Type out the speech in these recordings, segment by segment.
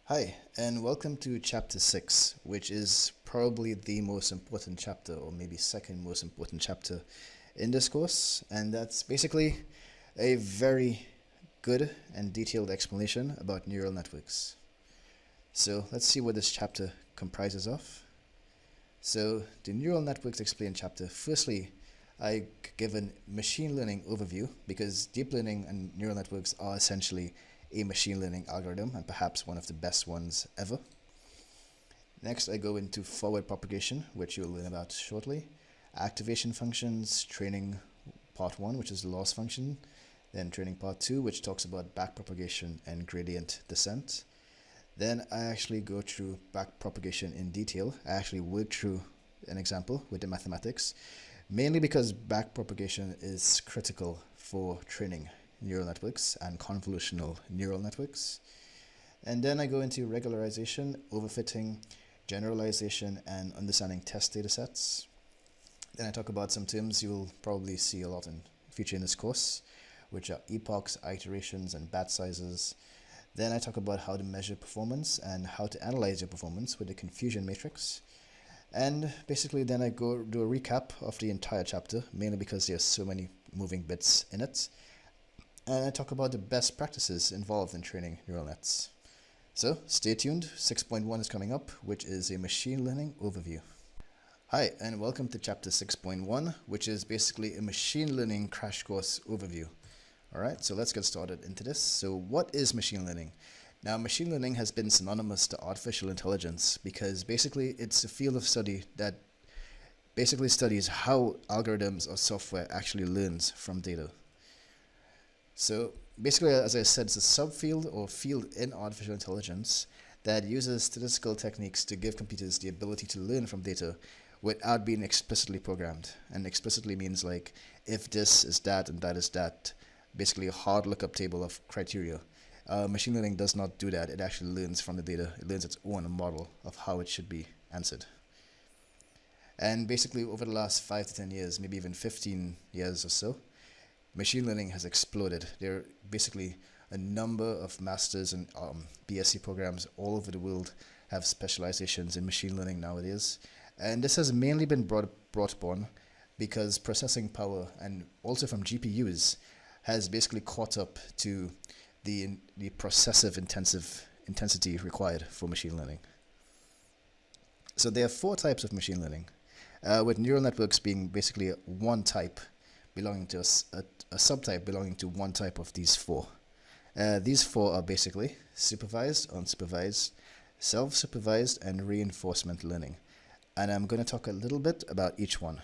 Hi, and welcome to Chapter 6, which is probably the most important chapter, or maybe second most important chapter in this course. And that's basically a very good and detailed explanation about neural networks. So let's see what this chapter comprises of. So the neural networks explained chapter. Firstly, I give a machine learning overview because deep learning and neural networks are essentially a machine learning algorithm and perhaps one of the best ones ever. Next, I go into forward propagation, which you'll learn about shortly. Activation functions, training part 1, which is the loss function. Then training part 2, which talks about backpropagation and gradient descent. Then I actually go through backpropagation in detail. I actually work through an example with the mathematics, mainly because backpropagation is critical for training neural networks and convolutional neural networks. And then I go into regularization, overfitting, generalization, and understanding test datasets. Then I talk about some terms you'll probably see a lot in future in this course, which are epochs, iterations, and batch sizes. Then I talk about how to measure performance and how to analyze your performance with the confusion matrix. And basically then I go do a recap of the entire chapter, mainly because there's so many moving bits in it. And I talk about the best practices involved in training neural nets. So stay tuned, 6.1 is coming up, which is a machine learning overview. Hi, and welcome to chapter 6.1, which is basically a machine learning crash course overview. All right, so let's get started into this. So what is machine learning? Now, machine learning has been synonymous to artificial intelligence because basically it's a field of study that basically studies how algorithms or software actually learns from data. So basically, as I said, it's a subfield or field in artificial intelligence that uses statistical techniques to give computers the ability to learn from data without being explicitly programmed. And explicitly means like, if this is that and that is that, basically a hard lookup table of criteria. Machine learning does not do that. It actually learns from the data. It learns its own model of how it should be answered. And basically over the last 5 to 10 years, maybe even 15 years or so, machine learning has exploded. There are basically a number of masters and BSc programs all over the world have specializations in machine learning nowadays. And this has mainly been brought upon because processing power and also from GPUs has basically caught up to the processive intensity required for machine learning. So there are 4 types of machine learning, with neural networks being basically one type belonging to a subtype belonging to one type of these 4. These 4 are basically supervised, unsupervised, self-supervised, and reinforcement learning. And I'm going to talk a little bit about each one.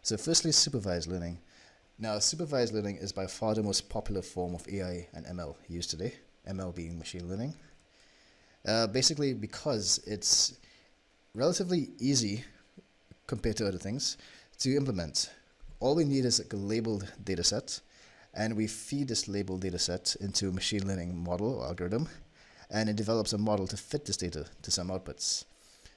So firstly, supervised learning. Now, supervised learning is by far the most popular form of AI and ML used today, ML being machine learning. Basically because it's relatively easy compared to other things to implement. All we need is a labeled dataset, and we feed this labeled dataset into a machine learning model or algorithm, and it develops a model to fit this data to some outputs.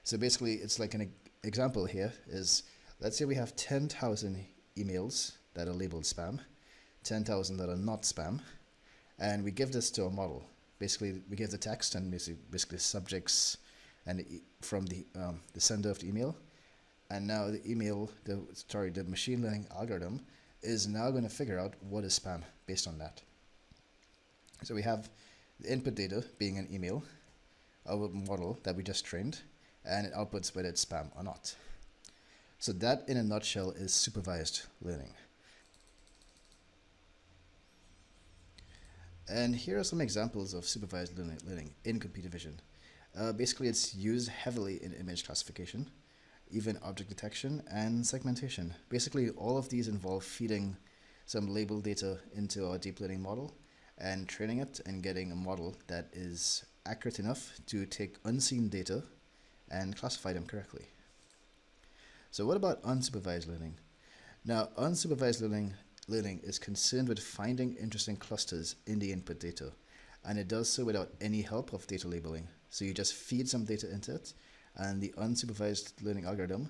So basically, it's like an example here is, let's say we have 10,000 emails that are labeled spam, 10,000 that are not spam, and we give this to a model. Basically, we give the text and basically subjects and from the sender of the email. And now the machine learning algorithm is now going to figure out what is spam based on that. So we have the input data being an email, our model that we just trained, and it outputs whether it's spam or not. So that, in a nutshell, is supervised learning. And here are some examples of supervised learning in computer vision. Basically, it's used heavily in image classification, even object detection and segmentation. Basically, all of these involve feeding some labeled data into our deep learning model and training it and getting a model that is accurate enough to take unseen data and classify them correctly. So what about unsupervised learning? Now, unsupervised learning is concerned with finding interesting clusters in the input data, and it does so without any help of data labeling. So you just feed some data into it, and the unsupervised learning algorithm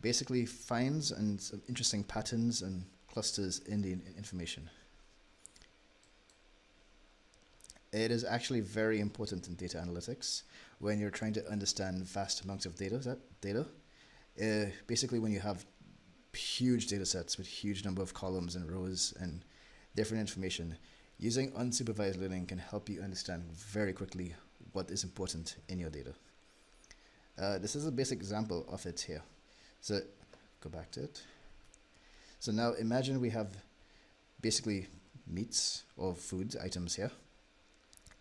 basically finds some interesting patterns and clusters in the information. It is actually very important in data analytics when you're trying to understand vast amounts of data. Basically, when you have huge data sets with huge number of columns and rows and different information, using unsupervised learning can help you understand very quickly what is important in your data. This is a basic example of it here. So go back to it. So now imagine we have basically meats or food items here,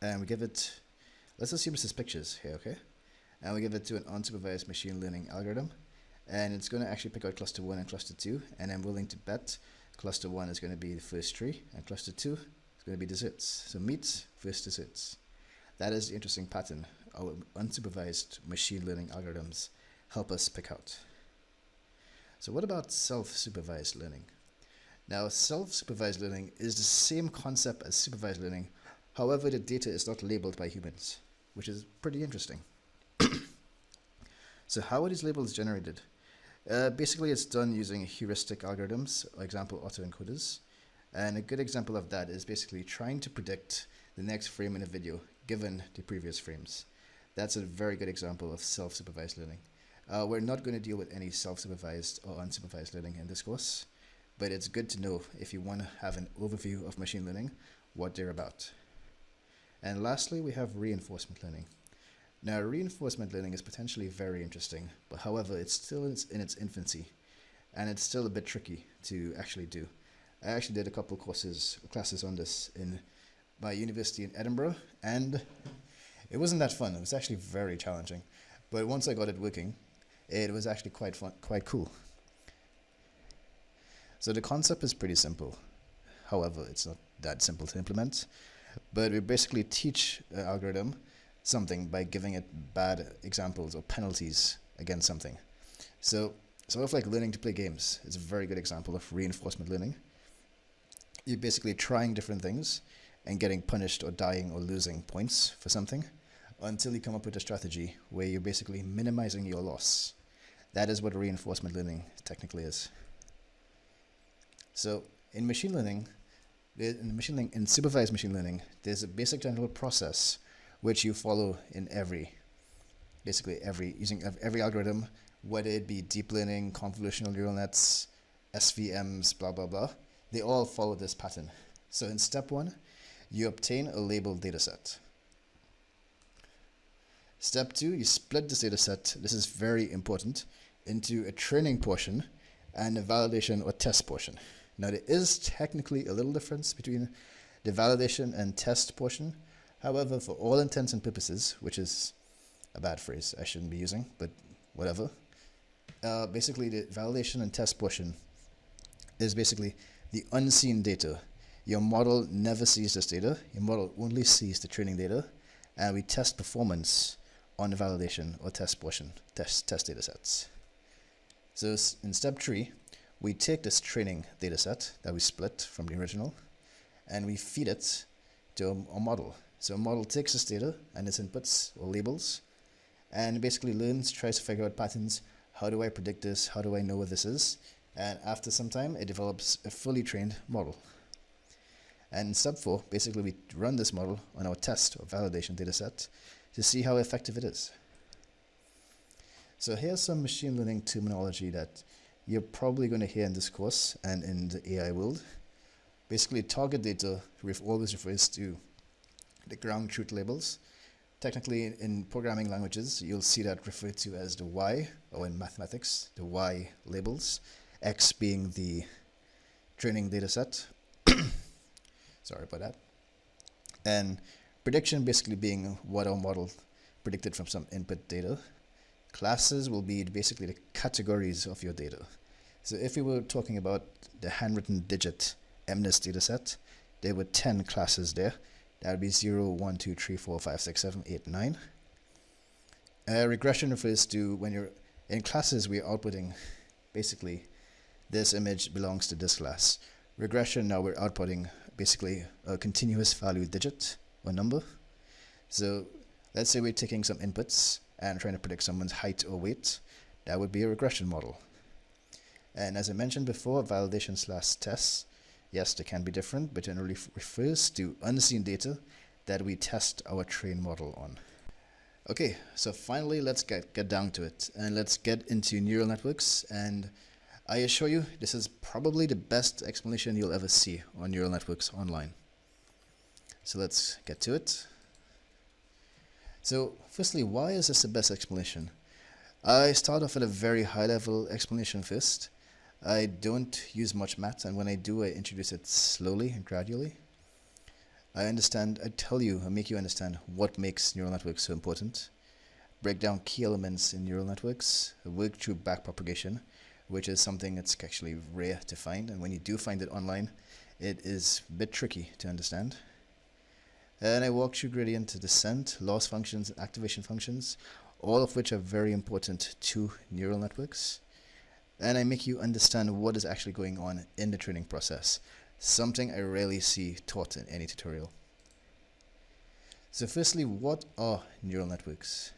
and we give it, let's assume this is pictures here, okay? And we give it to an unsupervised machine learning algorithm, and it's going to actually pick out cluster 1 and cluster 2, and I'm willing to bet cluster 1 is going to be the first tree, and cluster 2 is going to be desserts. So meats versus desserts. That is the interesting pattern our unsupervised machine learning algorithms help us pick out. So what about self-supervised learning? Now, self-supervised learning is the same concept as supervised learning. However, the data is not labeled by humans, which is pretty interesting. So how are these labels generated? Basically, it's done using heuristic algorithms, for example, autoencoders. And a good example of that is basically trying to predict the next frame in a video given the previous frames. That's a very good example of self-supervised learning. We're not going to deal with any self-supervised or unsupervised learning in this course, but it's good to know if you want to have an overview of machine learning, what they're about. And lastly, we have reinforcement learning. Now, reinforcement learning is potentially very interesting, but however, it's still in its infancy, and it's still a bit tricky to actually do. I actually did a couple classes on this in my university in Edinburgh, and it wasn't that fun. It was actually very challenging, but once I got it working, it was actually quite fun, quite cool. So the concept is pretty simple. However, it's not that simple to implement, but we basically teach an algorithm something by giving it bad examples or penalties against something. So sort of like learning to play games. It's a very good example of reinforcement learning. You're basically trying different things and getting punished or dying or losing points for something until you come up with a strategy where you're basically minimizing your loss. That is what reinforcement learning technically is. So in machine learning, in supervised machine learning, there's a basic general process which you follow in using every algorithm, whether it be deep learning, convolutional neural nets, SVMs, blah, blah, blah. They all follow this pattern. So in step 1, you obtain a labeled dataset. Step 2, you split this dataset, this is very important, into a training portion and a validation or test portion. Now there is technically a little difference between the validation and test portion. However, for all intents and purposes, which is a bad phrase I shouldn't be using, but whatever, basically the validation and test portion is basically the unseen data. Your model never sees this data, your model only sees the training data, and we test performance on the validation or test portion, test data sets. So in step 3, we take this training data set that we split from the original, and we feed it to a model. So a model takes this data and its inputs or labels, and basically learns, tries to figure out patterns. How do I predict this? How do I know what this is? And after some time, it develops a fully trained model. And in step 4, basically we run this model on our test or validation data set to see how effective it is. So here's some machine learning terminology that you're probably going to hear in this course and in the AI world. Basically, target data always refers to the ground truth labels. Technically, in programming languages, you'll see that referred to as the Y, or in mathematics, the Y labels, X being the training data set. Sorry about that. And prediction basically being what our model predicted from some input data. Classes will be basically the categories of your data. So if we were talking about the handwritten digit MNIST data set, there were 10 classes there. That would be 0, 1, 2, 3, 4, 5, 6, 7, 8, 9. Regression refers to when you're in classes, we're outputting basically this image belongs to this class. Regression, now we're outputting basically a continuous value digit or number. So let's say we're taking some inputs and trying to predict someone's height or weight. That would be a regression model. And as I mentioned before, validation/tests, yes, they can be different, but generally refers to unseen data that we test our train model on. Okay, so finally let's get down to it, and let's get into neural networks. And I assure you, this is probably the best explanation you'll ever see on neural networks online. So let's get to it. So firstly, why is this the best explanation? I start off at a very high level explanation first. I don't use much math, and when I do, I introduce it slowly and gradually. I tell you, I make you understand what makes neural networks so important, break down key elements in neural networks, work through backpropagation, which is something that's actually rare to find, and when you do find it online, it is a bit tricky to understand. And I walk through gradient descent, loss functions, and activation functions, all of which are very important to neural networks. And I make you understand what is actually going on in the training process, something I rarely see taught in any tutorial. So firstly, what are neural networks?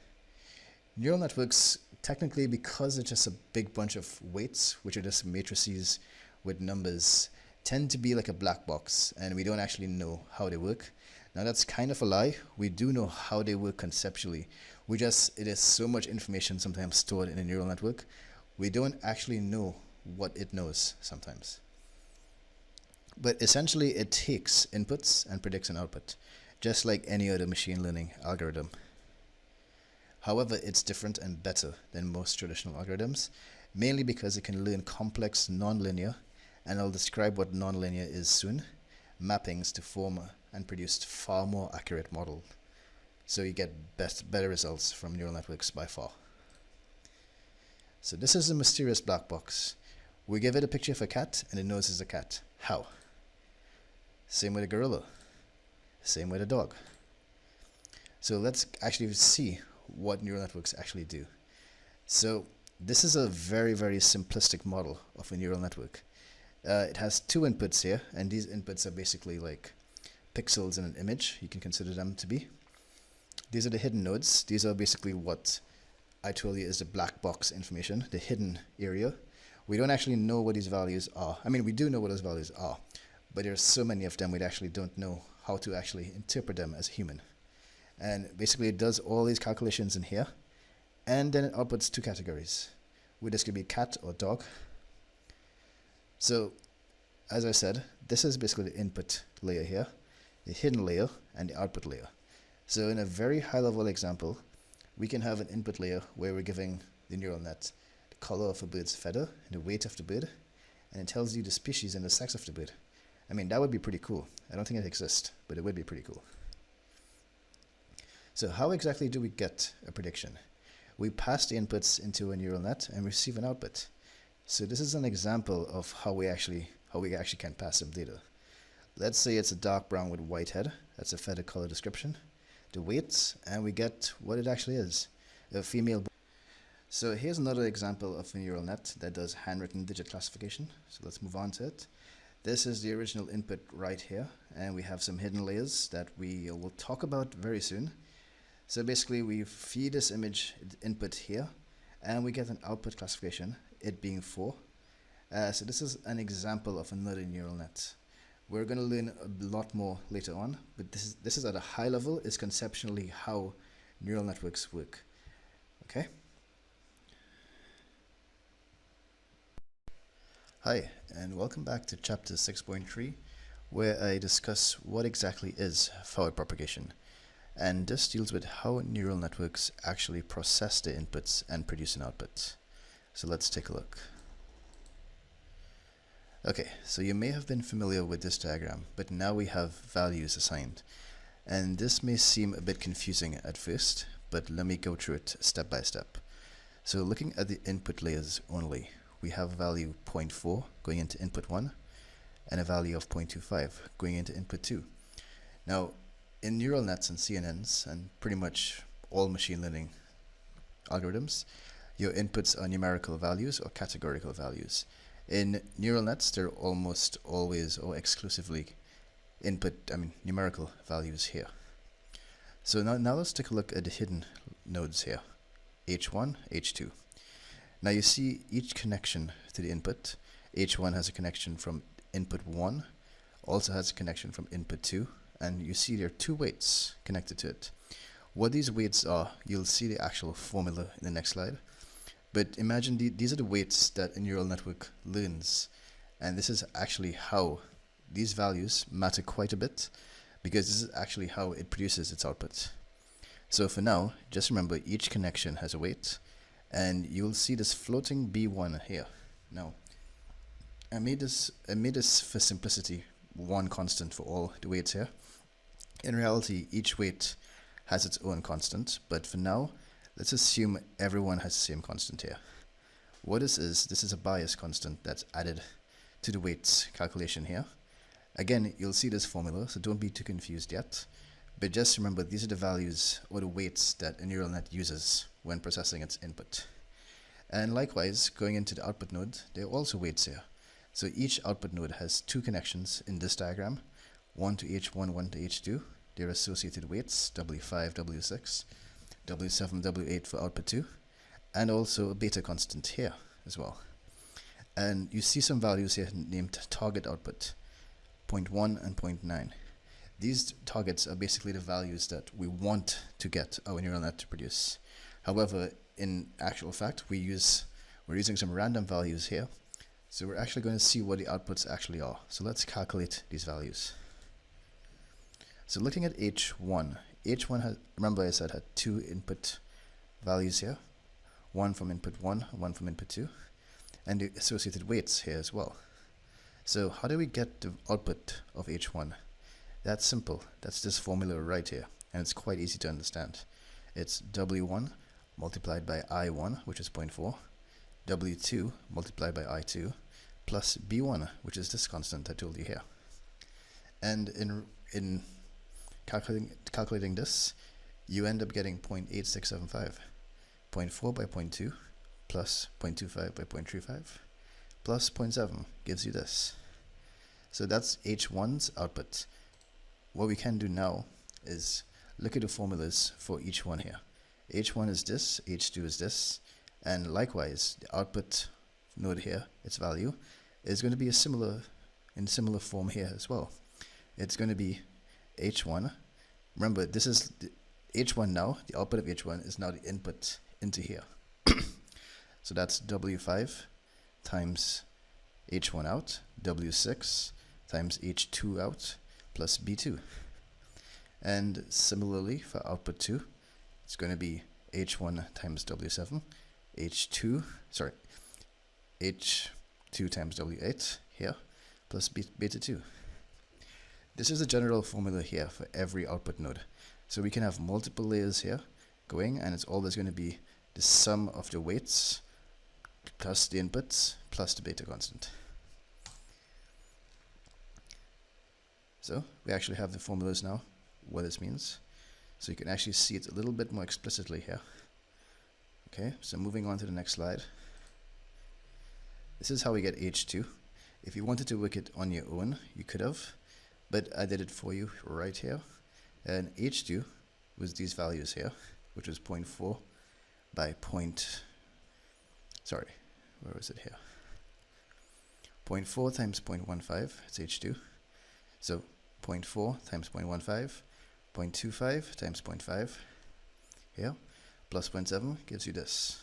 Neural networks, technically, because it's just a big bunch of weights, which are just matrices with numbers, tend to be like a black box, and we don't actually know how they work. Now that's kind of a lie. We do know how they work conceptually. It is so much information sometimes stored in a neural network, we don't actually know what it knows sometimes. But essentially it takes inputs and predicts an output, just like any other machine learning algorithm. However, it's different and better than most traditional algorithms, mainly because it can learn complex nonlinear, and I'll describe what nonlinear is soon, mappings to form and produce far more accurate model. So you get better results from neural networks by far. So this is a mysterious black box. We give it a picture of a cat and it knows it's a cat. How? Same with a gorilla. Same with a dog. So let's actually see what neural networks actually do. So this is a very, very simplistic model of a neural network. It has two inputs here, and these inputs are basically like pixels in an image, you can consider them to be. These are the hidden nodes. These are basically what I told you is the black box information, the hidden area. We don't actually know what these values are. I mean, we do know what those values are, but there's so many of them we actually don't know how to actually interpret them as a human. And basically it does all these calculations in here, and then it outputs two categories, where this could be cat or dog. So as I said, this is basically the input layer here, the hidden layer, and the output layer. So in a very high level example, we can have an input layer where we're giving the neural net the color of a bird's feather and the weight of the bird, and it tells you the species and the sex of the bird. I mean, that would be pretty cool. I don't think it exists, but it would be pretty cool. So how exactly do we get a prediction? We pass the inputs into a neural net and receive an output. So this is an example of how we actually can pass some data. Let's say it's a dark brown with white head. That's a feather color description. The weights, and we get what it actually is, a female. So here's another example of a neural net that does handwritten digit classification. So let's move on to it. This is the original input right here, and we have some hidden layers that we will talk about very soon. So basically we feed this image input here, and we get an output classification, it being 4. So this is an example of another neural net. We're going to learn a lot more later on, but this is at a high level, is conceptually how neural networks work. Okay? Hi, and welcome back to chapter 6.3, where I discuss what exactly is forward propagation. And this deals with how neural networks actually process the inputs and produce an output. So let's take a look. Okay, so you may have been familiar with this diagram, but now we have values assigned. And this may seem a bit confusing at first, but let me go through it step by step. So looking at the input layers only, we have value 0.4 going into input 1, and a value of 0.25 going into input 2. Now, in neural nets and CNNs, and pretty much all machine learning algorithms, your inputs are numerical values or categorical values. In neural nets, they're almost always or exclusively numerical values here. So now let's take a look at the hidden nodes here, H1, H2. Now you see each connection to the input. H1 has a connection from input 1, also has a connection from input 2, and you see there are two weights connected to it. What these weights are, you'll see the actual formula in the next slide. But imagine these are the weights that a neural network learns. And this is actually how these values matter quite a bit, because this is actually how it produces its output. So for now, just remember each connection has a weight, and you'll see this floating B1 here. Now, I made this for simplicity, one constant for all the weights here. In reality, each weight has its own constant, but for now, let's assume everyone has the same constant here. What this is a bias constant that's added to the weights calculation here. Again, you'll see this formula, so don't be too confused yet. But just remember, these are the values or the weights that a neural net uses when processing its input. And likewise, going into the output node, there are also weights here. So each output node has two connections in this diagram, one to H1, one to H2. Their associated weights, W5, W6, W7, W8 for output 2, and also a beta constant here as well. And you see some values here named target output, 0.1 and 0.9. These targets are basically the values that we want to get our neural net to produce. However, in actual fact, we're using some random values here. So we're actually going to see what the outputs actually are. So let's calculate these values. So looking at H1 has, remember I said, had two input values here. One from input 1, one from input 2. And the associated weights here as well. So how do we get the output of H1? That's simple. That's this formula right here. And it's quite easy to understand. It's W1 multiplied by I1, which is 0.4, W2 multiplied by I2, plus B1, which is this constant I told you here. And in calculating this, you end up getting 0.8675, 0.4 by 0.2, plus 0.25 by 0.35, plus 0.7 gives you this. So that's H1's output. What we can do now is look at the formulas for each one here. H1 is this, H2 is this, and likewise the output node here, its value, is going to be in similar form here as well. It's going to be H1. Remember, this is the H1 now, the output of H1 is now the input into here. So that's W5 times H1 out, W6 times H2 out, plus B2. And similarly for output 2, it's going to be H1 times W7, H2 times W8 here, plus beta 2. This is a general formula here for every output node. So we can have multiple layers here going, and it's always going to be the sum of the weights plus the inputs plus the beta constant. So we actually have the formulas now, what this means. So you can actually see it a little bit more explicitly here. Okay, so moving on to the next slide. This is how we get H2. If you wanted to work it on your own, you could have, but I did it for you right here. And H2 was these values here, which was 0.4 by where was it here? 0.4 times 0.15, it's H2. So 0.4 times 0.15, 0.25 times 0.5 here, plus 0.7 gives you this.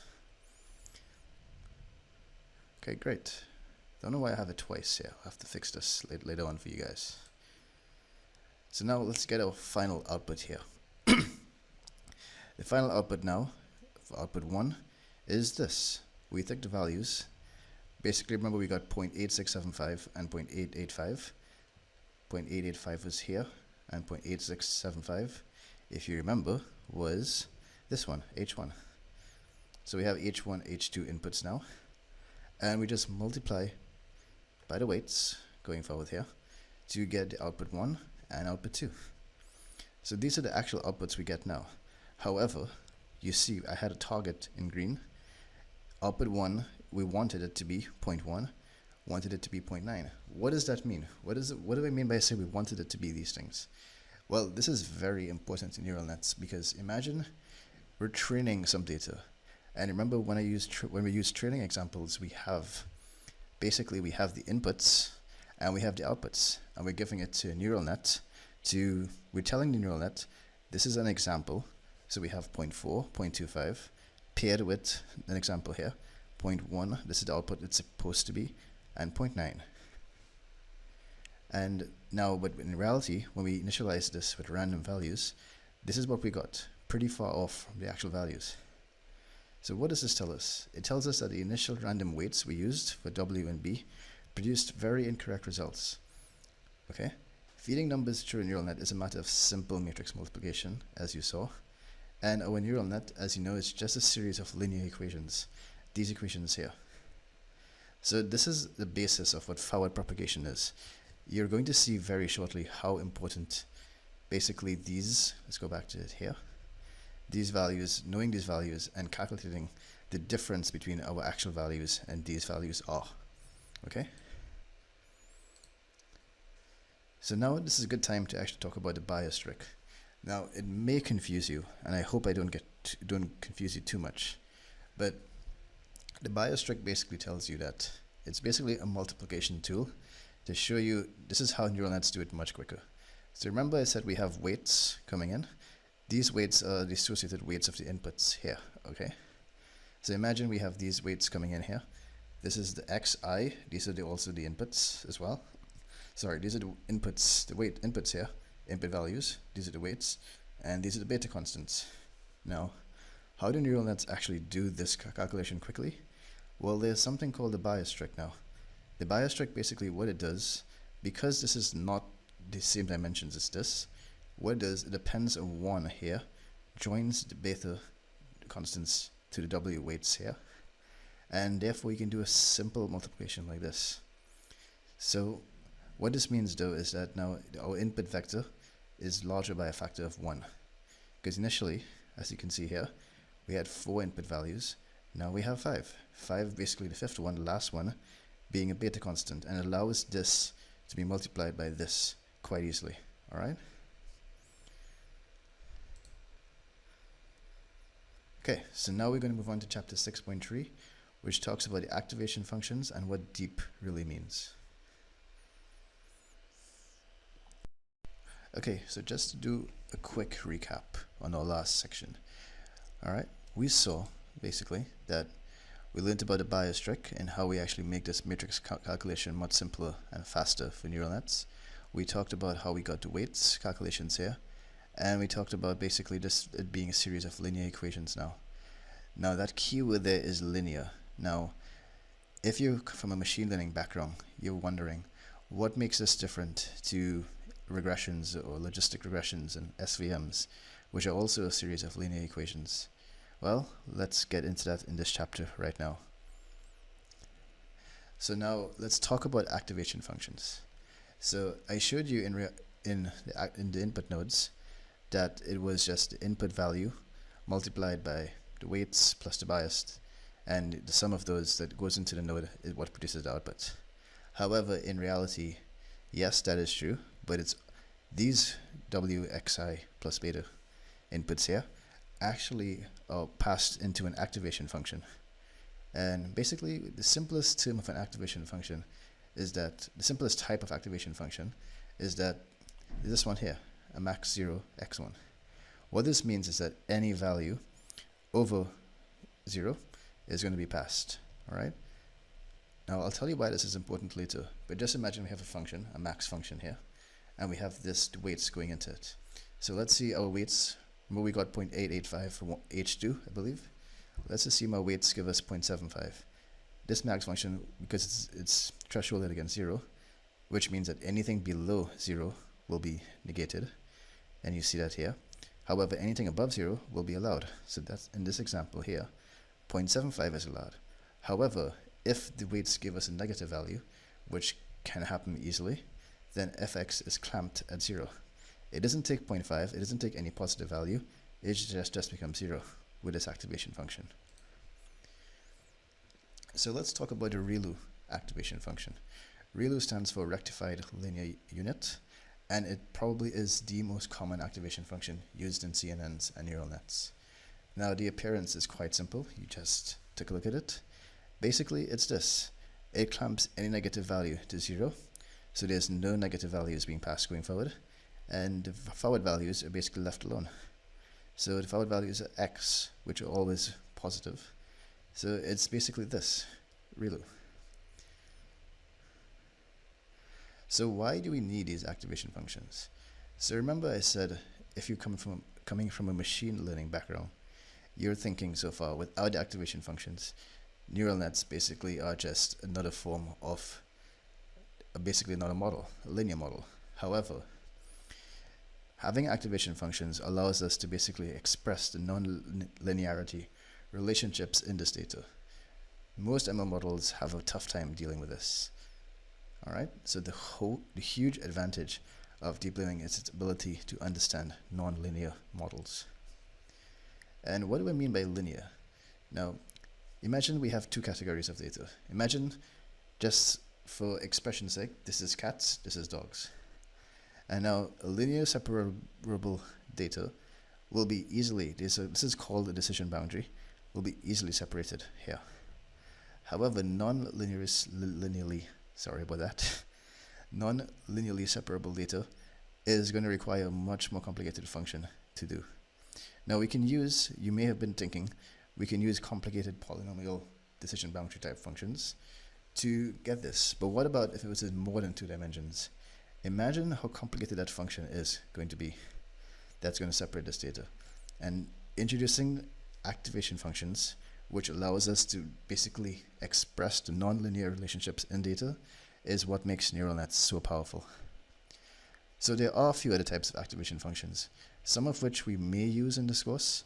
Okay, great. Don't know why I have it twice here. I'll have to fix this later on for you guys. So now let's get our final output here. The final output now, for output 1, is this. We take the values. Basically, remember we got 0.8675 and 0.885. 0.885 was here, and 0.8675, if you remember, was this one, H1. So we have H1, H2 inputs now, and we just multiply by the weights going forward here to get the output 1 and output 2. So these are the actual outputs we get now. However, you see I had a target in green. Output 1, we wanted it to be 0.1, wanted it to be 0.9. What does that mean? What do I mean by saying we wanted it to be these things? Well, this is very important in neural nets, because imagine we're training some data. And remember when we use training examples, we have the inputs and we have the outputs, and we're giving it to a neural net we're telling the neural net, this is an example. So we have 0.4, 0.25, paired with an example here, 0.1, this is the output it's supposed to be, and 0.9. And now, but in reality, when we initialize this with random values, this is what we got, pretty far off from the actual values. So what does this tell us? It tells us that the initial random weights we used for W and B produced very incorrect results. Okay? Feeding numbers through a neural net is a matter of simple matrix multiplication, as you saw. And our neural net, as you know, is just a series of linear equations. These equations here. So this is the basis of what forward propagation is. You're going to see very shortly how important basically these, let's go back to it here, these values, knowing these values and calculating the difference between our actual values and these values are. Okay? So now this is a good time to actually talk about the bias trick. Now it may confuse you, and I hope I don't confuse you too much, but the bias trick basically tells you that it's basically a multiplication tool to show you this is how neural nets do it much quicker. So remember I said we have weights coming in. These weights are the associated weights of the inputs here, okay? So imagine we have these weights coming in here. This is the xi, these are also the inputs as well. Sorry, these are the inputs, the weight inputs here, input values, these are the weights, and these are the beta constants. Now, how do neural nets actually do this calculation quickly? Well, there's something called the bias trick now. The bias trick, basically what it does, because this is not the same dimensions as this, what it does, it depends on 1 here, joins the beta constants to the W weights here, and therefore you can do a simple multiplication like this. So what this means though is that now our input vector is larger by a factor of 1. Because initially, as you can see here, we had 4 input values, now we have 5. 5 basically the fifth one, the last one, being a beta constant, and allows this to be multiplied by this quite easily. Alright? Okay, so now we're going to move on to chapter 6.3, which talks about the activation functions and what deep really means. Okay, so just to do a quick recap on our last section. Alright, we saw basically that we learned about the bias trick and how we actually make this matrix calculation much simpler and faster for neural nets. We talked about how we got the weights calculations here, and we talked about basically it being a series of linear equations now. Now that keyword there is linear. Now, if you're from a machine learning background, you're wondering what makes this different to regressions or logistic regressions and SVMs, which are also a series of linear equations. Well, let's get into that in this chapter right now. So now let's talk about activation functions. So I showed you in the input nodes that it was just the input value multiplied by the weights plus the bias, and the sum of those that goes into the node is what produces the output. However, in reality, yes, that is true, but it's these wxi plus beta inputs here actually are passed into an activation function. And basically, the simplest term of an activation function is that the simplest type of activation function is that this one here, a max 0 x1. What this means is that any value over 0 is going to be passed. Alright? Now I'll tell you why this is important later, but just imagine we have a function, a max function here, and we have this weights going into it. So let's see our weights. Remember we got 0.885 for H2, I believe. Let's assume our weights give us 0.75. This max function, because it's thresholded against 0, which means that anything below 0 will be negated, and you see that here. However, anything above 0 will be allowed. So that's in this example here, 0.75 is allowed. However, if the weights give us a negative value, which can happen easily, then fx is clamped at 0. It doesn't take 0.5, it doesn't take any positive value, it just becomes 0 with this activation function. So let's talk about the ReLU activation function. ReLU stands for rectified linear unit, and it probably is the most common activation function used in CNNs and neural nets. Now the appearance is quite simple, you just take a look at it. Basically it's this, it clamps any negative value to 0, so there's no negative values being passed going forward, and the forward values are basically left alone. So the forward values are x, which are always positive. So it's basically this, ReLU. So why do we need these activation functions? So remember I said, if you're coming from a machine learning background, you're thinking so far without the activation functions, neural nets basically are just another form of, basically not a model, a linear model. However, having activation functions allows us to basically express the non-linearity relationships in this data. Most ML models have a tough time dealing with this. Alright, so the huge advantage of deep learning is its ability to understand non-linear models. And what do I mean by linear? Now, imagine we have two categories of data. Imagine, just for expression's sake, this is cats, this is dogs. And now, a linear separable data will be easily, this is called a decision boundary, will be easily separated here. However, non-linearly separable data is going to require a much more complicated function to do. Now we can use, you may have been thinking, we can use complicated polynomial decision boundary type functions to get this. But what about if it was in more than 2 dimensions? Imagine how complicated that function is going to be. That's going to separate this data. And introducing activation functions, which allows us to basically express the nonlinear relationships in data, is what makes neural nets so powerful. So there are a few other types of activation functions, some of which we may use in this course.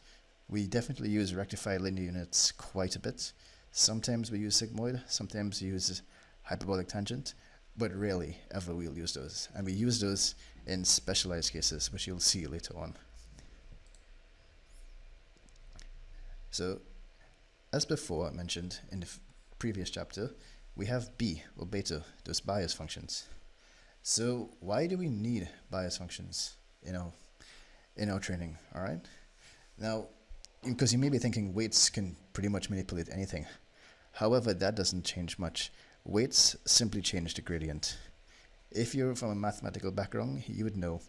We definitely use rectified linear units quite a bit. Sometimes we use sigmoid, sometimes we use hyperbolic tangent, but rarely ever we'll use those. And we use those in specialized cases, which you'll see later on. So, as before mentioned in the previous chapter, we have B or beta, those bias functions. So why do we need bias functions in our training? All right. Now, because you may be thinking weights can pretty much manipulate anything. However, that doesn't change much. Weights simply change the gradient. If you're from a mathematical background, you would know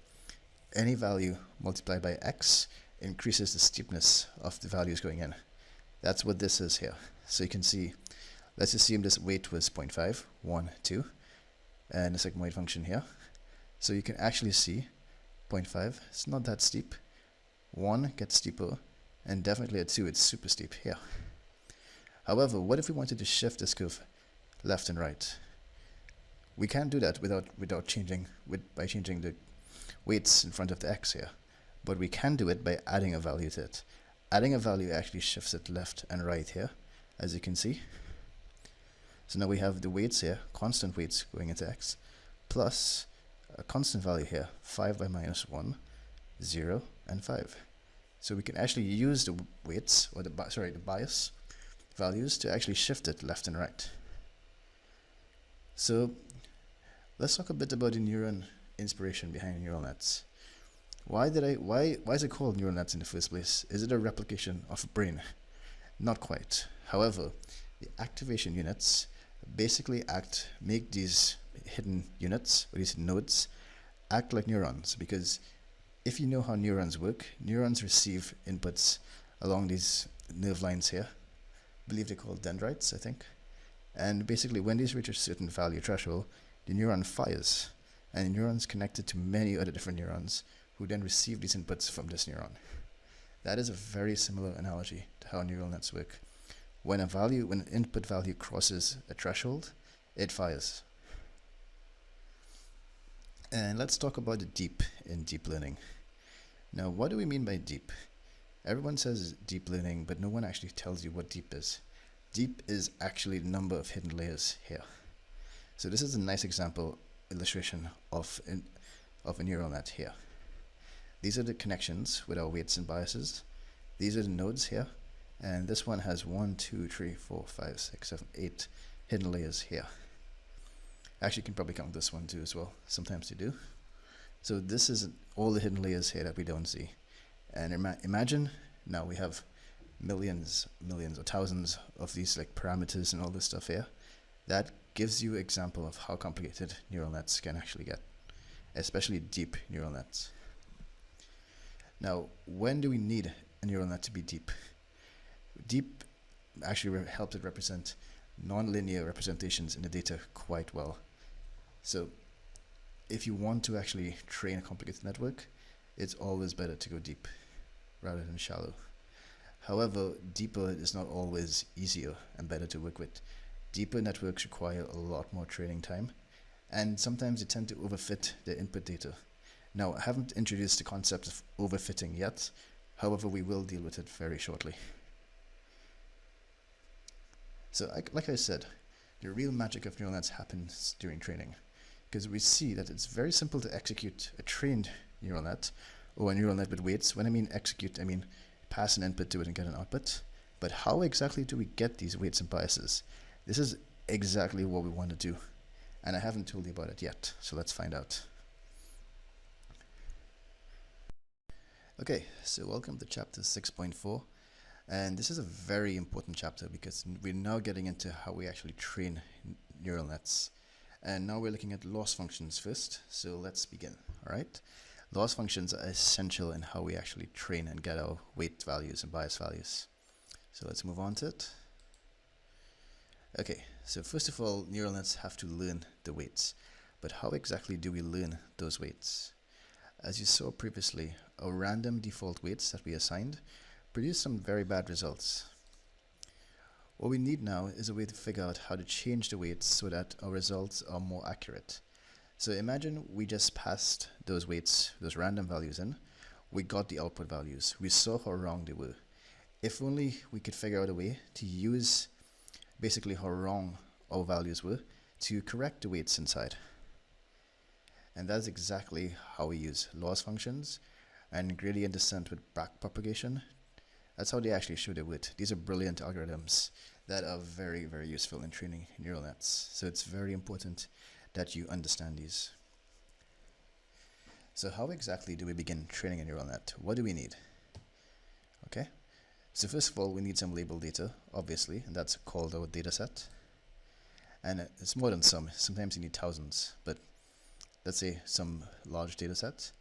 any value multiplied by x increases the steepness of the values going in. That's what this is here. So you can see, let's assume this weight was 0.5, 1, 2, and a sigmoid function here. So you can actually see 0.5, it's not that steep. 1 gets steeper, and definitely at 2 it's super steep here. However, what if we wanted to shift this curve left and right? We can't do that by changing the weights in front of the x here. But we can do it by adding a value to it. Adding a value actually shifts it left and right here, as you can see. So now we have the weights here, constant weights going into x, plus a constant value here, 5 by minus 1, 0, and 5. So we can actually use the weights, or the bias values to actually shift it left and right. So let's talk a bit about the neuron inspiration behind neural nets. Why is it called neural nets in the first place? Is it a replication of a brain? Not quite. However, the activation units basically make these hidden units, or these nodes, act like neurons, because if you know how neurons work, neurons receive inputs along these nerve lines here. I believe they're called dendrites, I think. And basically when these reach a certain value threshold, the neuron fires, and the neuron's connected to many other different neurons who then receive these inputs from this neuron. That is a very similar analogy to how neural nets work. When an input value crosses a threshold, it fires. And let's talk about the deep in deep learning. Now, what do we mean by deep? Everyone says deep learning, but no one actually tells you what deep is. Deep is actually the number of hidden layers here. So this is a nice illustration of a neural net here. These are the connections with our weights and biases. These are the nodes here. And this one has 1, 2, 3, 4, 5, 6, 7, 8 hidden layers here. Actually, you can probably count this one too as well. Sometimes you do. So this is all the hidden layers here that we don't see. And imagine now we have millions or thousands of these like parameters and all this stuff here. That gives you an example of how complicated neural nets can actually get. especially deep neural nets. Now, when do we need a neural net to be deep? Deep actually helps it represent nonlinear representations in the data quite well. So if you want to actually train a complicated network, it's always better to go deep rather than shallow. However, deeper is not always easier and better to work with. Deeper networks require a lot more training time, and sometimes they tend to overfit their input data. Now, I haven't introduced the concept of overfitting yet, however, we will deal with it very shortly. So, like I said, the real magic of neural nets happens during training, because we see that it's very simple to execute a trained neural net, or a neural net with weights. When I mean execute, I mean pass an input to it and get an output. But how exactly do we get these weights and biases? This is exactly what we want to do, and I haven't told you about it yet, so let's find out. Okay, so welcome to chapter 6.4, and this is a very important chapter because we're now getting into how we actually train neural nets. And now we're looking at loss functions first, so let's begin, all right? Loss functions are essential in how we actually train and get our weight values and bias values. So let's move on to it. Okay, so first of all, neural nets have to learn the weights. But how exactly do we learn those weights? As you saw previously, our random default weights that we assigned produce some very bad results. What we need now is a way to figure out how to change the weights so that our results are more accurate. So imagine we just passed those weights, those random values in, we got the output values, we saw how wrong they were. If only we could figure out a way to use basically how wrong our values were to correct the weights inside. And that's exactly how we use loss functions and gradient descent with backpropagation. That's how they actually show their weight. These are brilliant algorithms that are very, very useful in training neural nets. So it's very important that you understand these. So how exactly do we begin training a neural net? What do we need? Okay, so first of all, we need some labeled data, obviously, and that's called our dataset. And it's more than some. Sometimes you need thousands, but let's say some large dataset.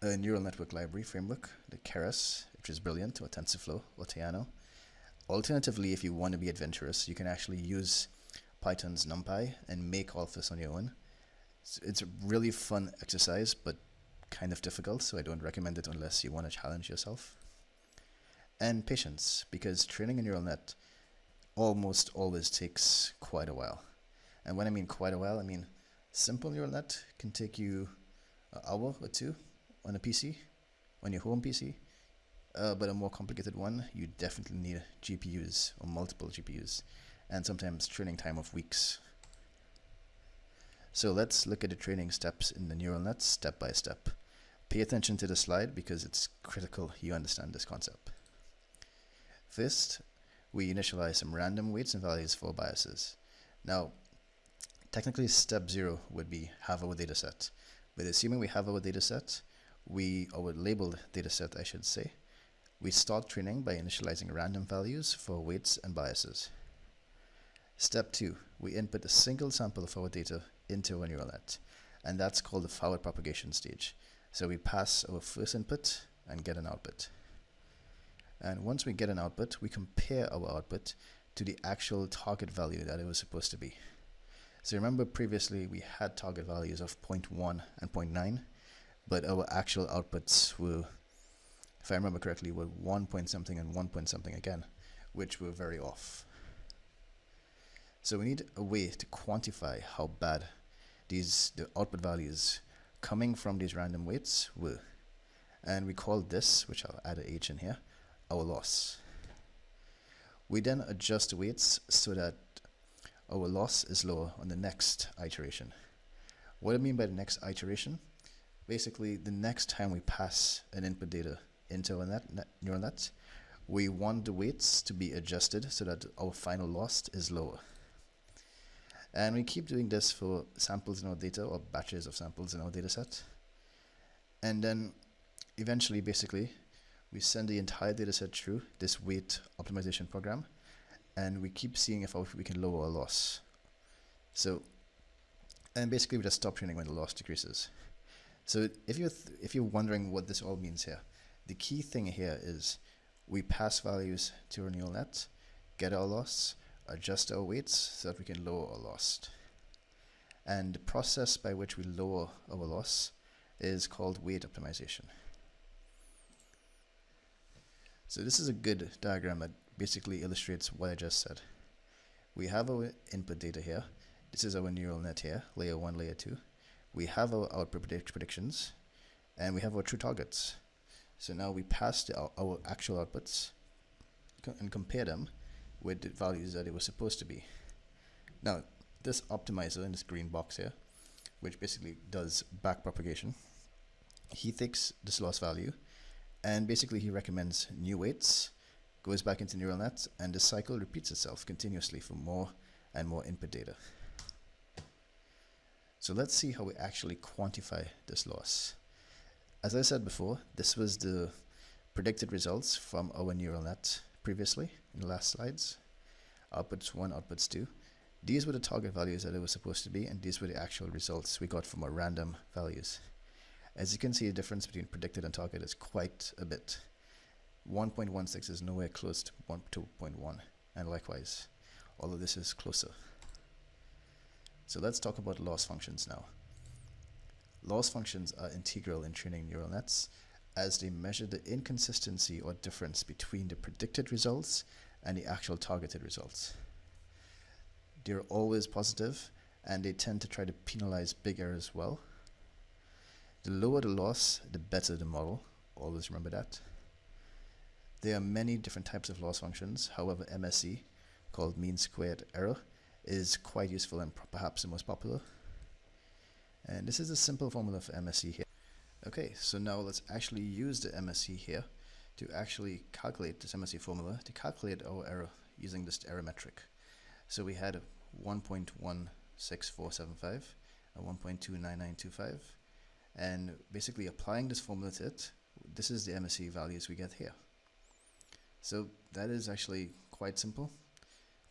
A neural network library framework, the Keras, which is brilliant, or TensorFlow, or Theano. Alternatively, if you want to be adventurous, you can actually use Python's NumPy and make all of this on your own. It's a really fun exercise, but kind of difficult, so I don't recommend it unless you want to challenge yourself. And patience, because training a neural net almost always takes quite a while. And when I mean quite a while, I mean simple neural net can take you an hour or two on a PC, on your home PC. But a more complicated one, you definitely need GPUs or multiple GPUs, and sometimes training time of weeks. So let's look at the training steps in the neural net step by step. Pay attention to the slide because it's critical you understand this concept. First, we initialize some random weights and values for biases. Now, technically step 0 would be have our dataset. But assuming we have our dataset, our labeled dataset I should say, we start training by initializing random values for weights and biases. Step 2, we input a single sample of our data into a neural net, and that's called the forward propagation stage. So we pass our first input and get an output. And once we get an output, we compare our output to the actual target value that it was supposed to be. So remember previously we had target values of 0.1 and 0.9, but our actual outputs were, if I remember correctly, were 1 point something and 1 point something again, which were very off. So we need a way to quantify how bad the output values coming from these random weights were. And we call this, which I'll add an H in here, our loss. We then adjust the weights so that our loss is lower on the next iteration. What I mean by the next iteration? Basically, the next time we pass an input data into a neural net, we want the weights to be adjusted so that our final loss is lower. And we keep doing this for samples in our data or batches of samples in our data set. And then eventually, basically, we send the entire data set through this weight optimization program, and we keep seeing if we can lower our loss. So, and basically we just stop training when the loss decreases. So if you're wondering what this all means here, the key thing here is we pass values to our neural net, get our loss, adjust our weights so that we can lower our loss. And the process by which we lower our loss is called weight optimization. So this is a good diagram that basically illustrates what I just said. We have our input data here. This is our neural net here, layer 1, layer 2. We have our output predictions, and we have our true targets. So now we pass our actual outputs and compare them with the values that it was supposed to be. Now, this optimizer in this green box here, which basically does backpropagation, he takes this loss value, and basically he recommends new weights, goes back into neural net, and the cycle repeats itself continuously for more and more input data. So let's see how we actually quantify this loss. As I said before, this was the predicted results from our neural net previously in the last slides. Outputs 1, outputs 2. These were the target values that it was supposed to be, and these were the actual results we got from our random values. As you can see, the difference between predicted and target is quite a bit. 1.16 is nowhere close to 2.1, and likewise, all of this is closer. So let's talk about loss functions now. Loss functions are integral in training neural nets as they measure the inconsistency or difference between the predicted results and the actual targeted results. They're always positive, and they tend to try to penalize big errors as well. The lower the loss, the better the model. Always remember that. There are many different types of loss functions. However, MSE, called mean squared error, is quite useful and perhaps the most popular. And this is a simple formula for MSE here. Okay, so now let's actually use the MSE here to actually calculate this MSE formula to calculate our error using this error metric. So we had 1.16475 and 1.29925, and basically applying this formula to it, this is the MSE values we get here. So that is actually quite simple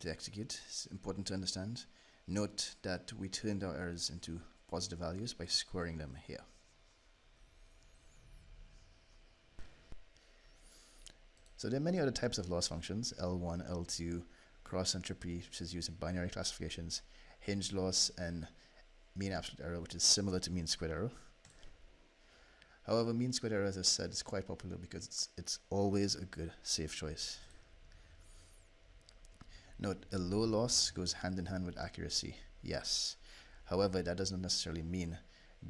to execute. It's important to understand. Note that we turned our errors into positive values by squaring them here. So there are many other types of loss functions: L1, L2, cross entropy, which is used in binary classifications, hinge loss, and mean absolute error, which is similar to mean squared error. However, mean squared error, as I said, is quite popular because it's always a good, safe choice. Note, a low loss goes hand in hand with accuracy, yes. However, that doesn't necessarily mean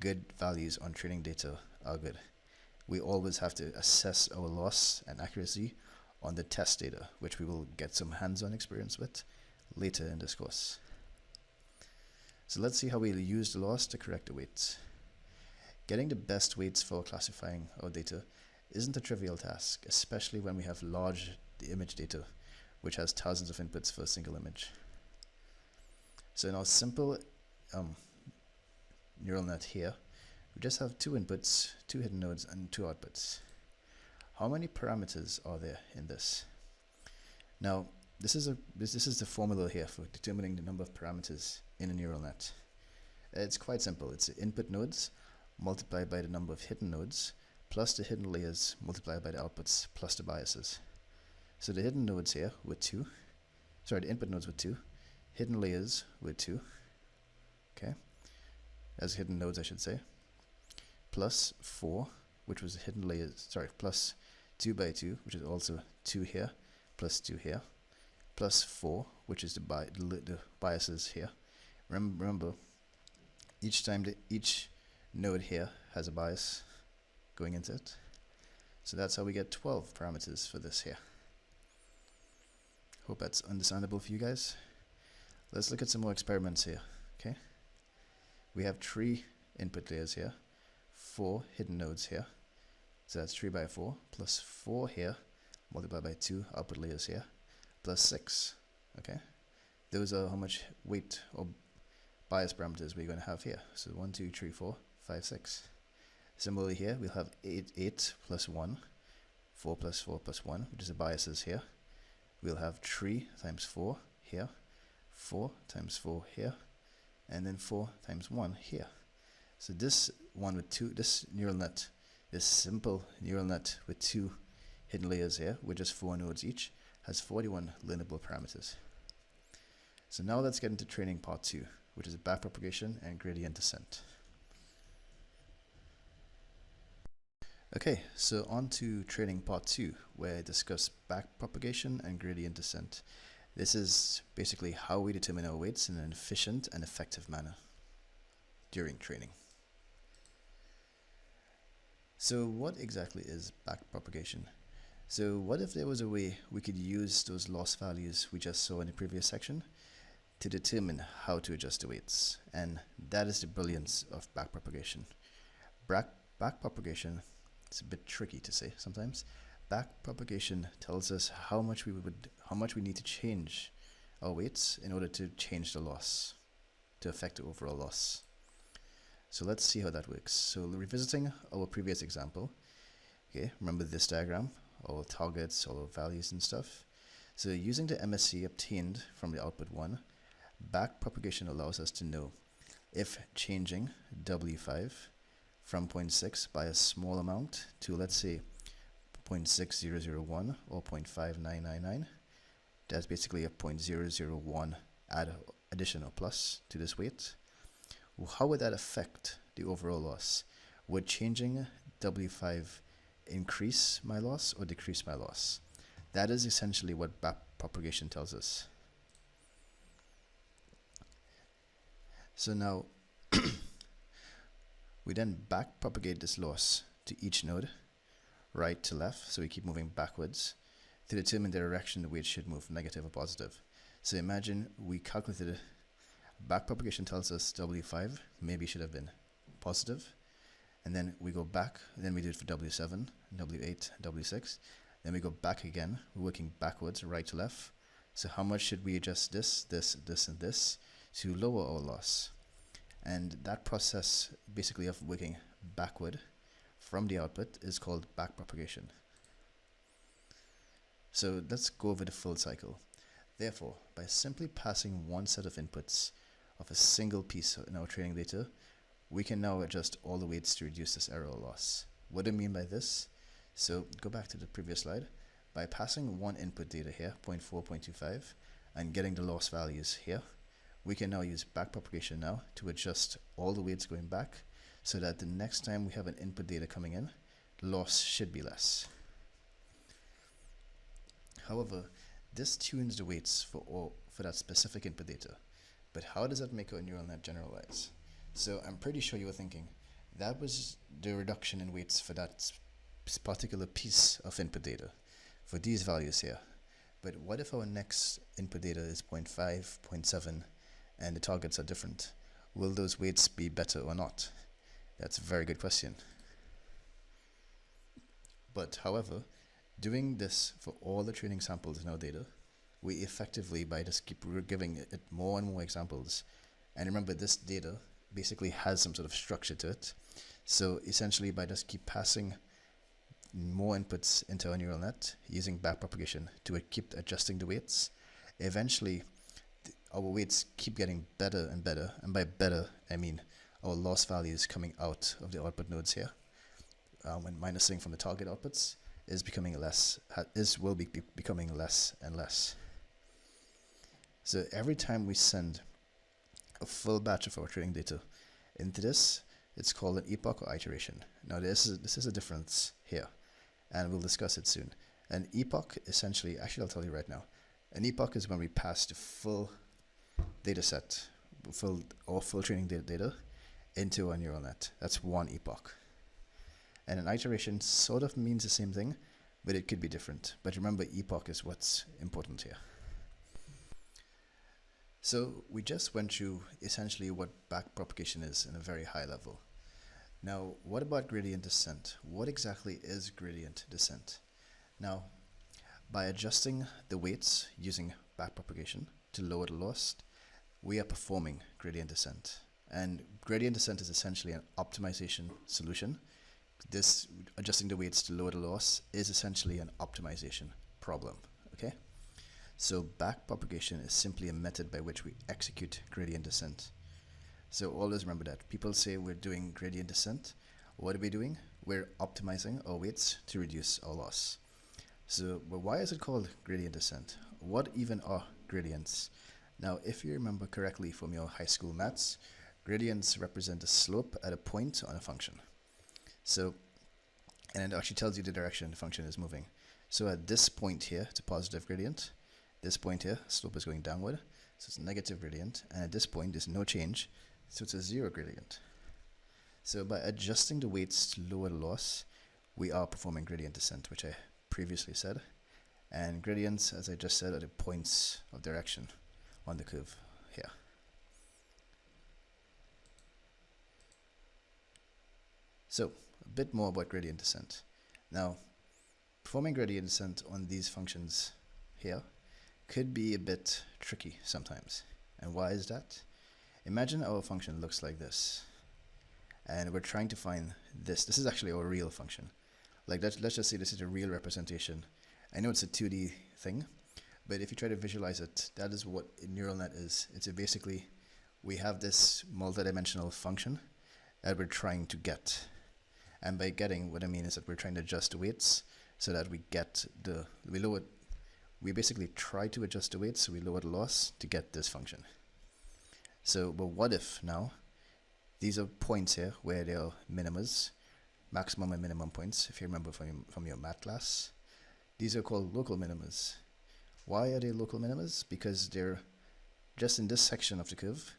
good values on training data are good. We always have to assess our loss and accuracy on the test data, which we will get some hands-on experience with later in this course. So let's see how we'll use the loss to correct the weights. Getting the best weights for classifying our data isn't a trivial task, especially when we have large image data, which has thousands of inputs for a single image. So in our simple neural net here, we just have 2 inputs, 2 hidden nodes, and 2 outputs. How many parameters are there in this? Now, this is the formula here for determining the number of parameters in a neural net. It's quite simple. It's the input nodes multiplied by the number of hidden nodes plus the hidden layers multiplied by the outputs plus the biases. So the hidden nodes here were 2. Sorry, the input nodes were 2. Hidden layers were 2. Okay. As hidden nodes, I should say. Plus 4, which was the hidden layers. Sorry, plus 2 by 2, which is also 2 here, plus 2 here, plus 4, which is the biases here. Remember, each node here has a bias going into it. So that's how we get 12 parameters for this here. Hope that's understandable for you guys. Let's look at some more experiments here. Okay. We have 3 input layers here, 4 hidden nodes here. So that's 3 by 4 plus 4 here multiplied by 2 output layers here plus 6. Okay. Those are how much weight or bias parameters we're going to have here. So 1, 2, 3, 4, 5, 6. Similarly here, we'll have 8 plus 1, 4 plus 4 plus 1, which is the biases here. We'll have 3 times 4 here, 4 times 4 here, and then 4 times 1 here. So this one with this neural net, this simple neural net with 2 hidden layers here, with just 4 nodes each, has 41 learnable parameters. So now let's get into training part 2, which is backpropagation and gradient descent. Okay, so on to training part 2, where I discuss backpropagation and gradient descent. This is basically how we determine our weights in an efficient and effective manner during training. So what exactly is backpropagation? So what if there was a way we could use those loss values we just saw in the previous section to determine how to adjust the weights? And that is the brilliance of backpropagation. Backpropagation, it's a bit tricky to say sometimes. Backpropagation tells us how much we need to change our weights in order to change the loss, to affect the overall loss. So let's see how that works. So revisiting our previous example, okay, remember this diagram, all targets, all values and stuff. So using the MSE obtained from the output 1, backpropagation allows us to know if changing W5 from 0.6 by a small amount to, let's say, 0.6001 or 0.5999, that's basically a 0.001 addition or plus to this weight. How would that affect the overall loss? Would changing W5 increase my loss or decrease my loss? That is essentially what backpropagation tells us. So now we then backpropagate this loss to each node, right to left, so we keep moving backwards to determine the direction the weight should move, negative or positive. So imagine we calculated backpropagation tells us W5 maybe should have been positive, and then we go back, then we do it for W7, W8, W6, then we go back again, we're working backwards, right to left. So how much should we adjust this, and this to lower our loss? And that process basically of working backward from the output is called backpropagation. So let's go over the full cycle. Therefore, by simply passing one set of inputs of a single piece in our training data, we can now adjust all the weights to reduce this error or loss. What do I mean by this? So go back to the previous slide. By passing one input data here, 0.4, 0.25, and getting the loss values here, we can now use backpropagation now to adjust all the weights going back so that the next time we have an input data coming in, the loss should be less. However, this tunes the weights for that specific input data. But how does that make our neural net generalize? So I'm pretty sure you were thinking, that was the reduction in weights for that particular piece of input data, for these values here. But what if our next input data is 0.5, 0.7, and the targets are different? Will those weights be better or not? That's a very good question. But however, doing this for all the training samples in our data, we effectively, by just keep giving it more and more examples, and remember this data basically has some sort of structure to it. So essentially by just keep passing more inputs into our neural net using backpropagation to keep adjusting the weights, eventually our weights keep getting better and better, and by better I mean our loss values coming out of the output nodes here, when minusing from the target outputs, is becoming less, will be becoming less and less. So every time we send a full batch of our training data into this, it's called an epoch or iteration. Now this is a difference here, and we'll discuss it soon. An epoch essentially, actually I'll tell you right now, an epoch is when we pass the full data set, full training data into our neural net. That's one epoch. And an iteration sort of means the same thing, but it could be different. But remember, epoch is what's important here. So we just went through essentially what backpropagation is in a very high level. Now, what about gradient descent? What exactly is gradient descent? Now, by adjusting the weights using backpropagation to lower the loss, we are performing gradient descent. And gradient descent is essentially an optimization solution. This adjusting the weights to lower the loss is essentially an optimization problem, okay? So backpropagation is simply a method by which we execute gradient descent. So always remember that. People say we're doing gradient descent. What are we doing? We're optimizing our weights to reduce our loss. So, but why is it called gradient descent? What even are gradients? Now, if you remember correctly from your high school maths, gradients represent a slope at a point on a function. So, and it actually tells you the direction the function is moving. So at this point here, it's a positive gradient. This point here, slope is going downward, so it's a negative gradient. And at this point, there's no change, so it's a zero gradient. So by adjusting the weights to lower the loss, we are performing gradient descent, which I previously said. And gradients, as I just said, are the points of direction on the curve here. So a bit more about gradient descent. Now, performing gradient descent on these functions here could be a bit tricky sometimes. And why is that? Imagine our function looks like this. And we're trying to find this. This is actually our real function. Like let's just say this is a real representation. I know it's a 2D thing, but if you try to visualize it, that is what a neural net is. It's basically, we have this multidimensional function that we're trying to get. And by getting, what I mean is that we're trying to adjust the weights so that we get we basically try to adjust the weights so we lower the loss to get this function. So, but what if now, these are points here where there are minimas, maximum and minimum points, if you remember from your math class. These are called local minimas. Why are they local minimas? Because they're just in this section of the curve,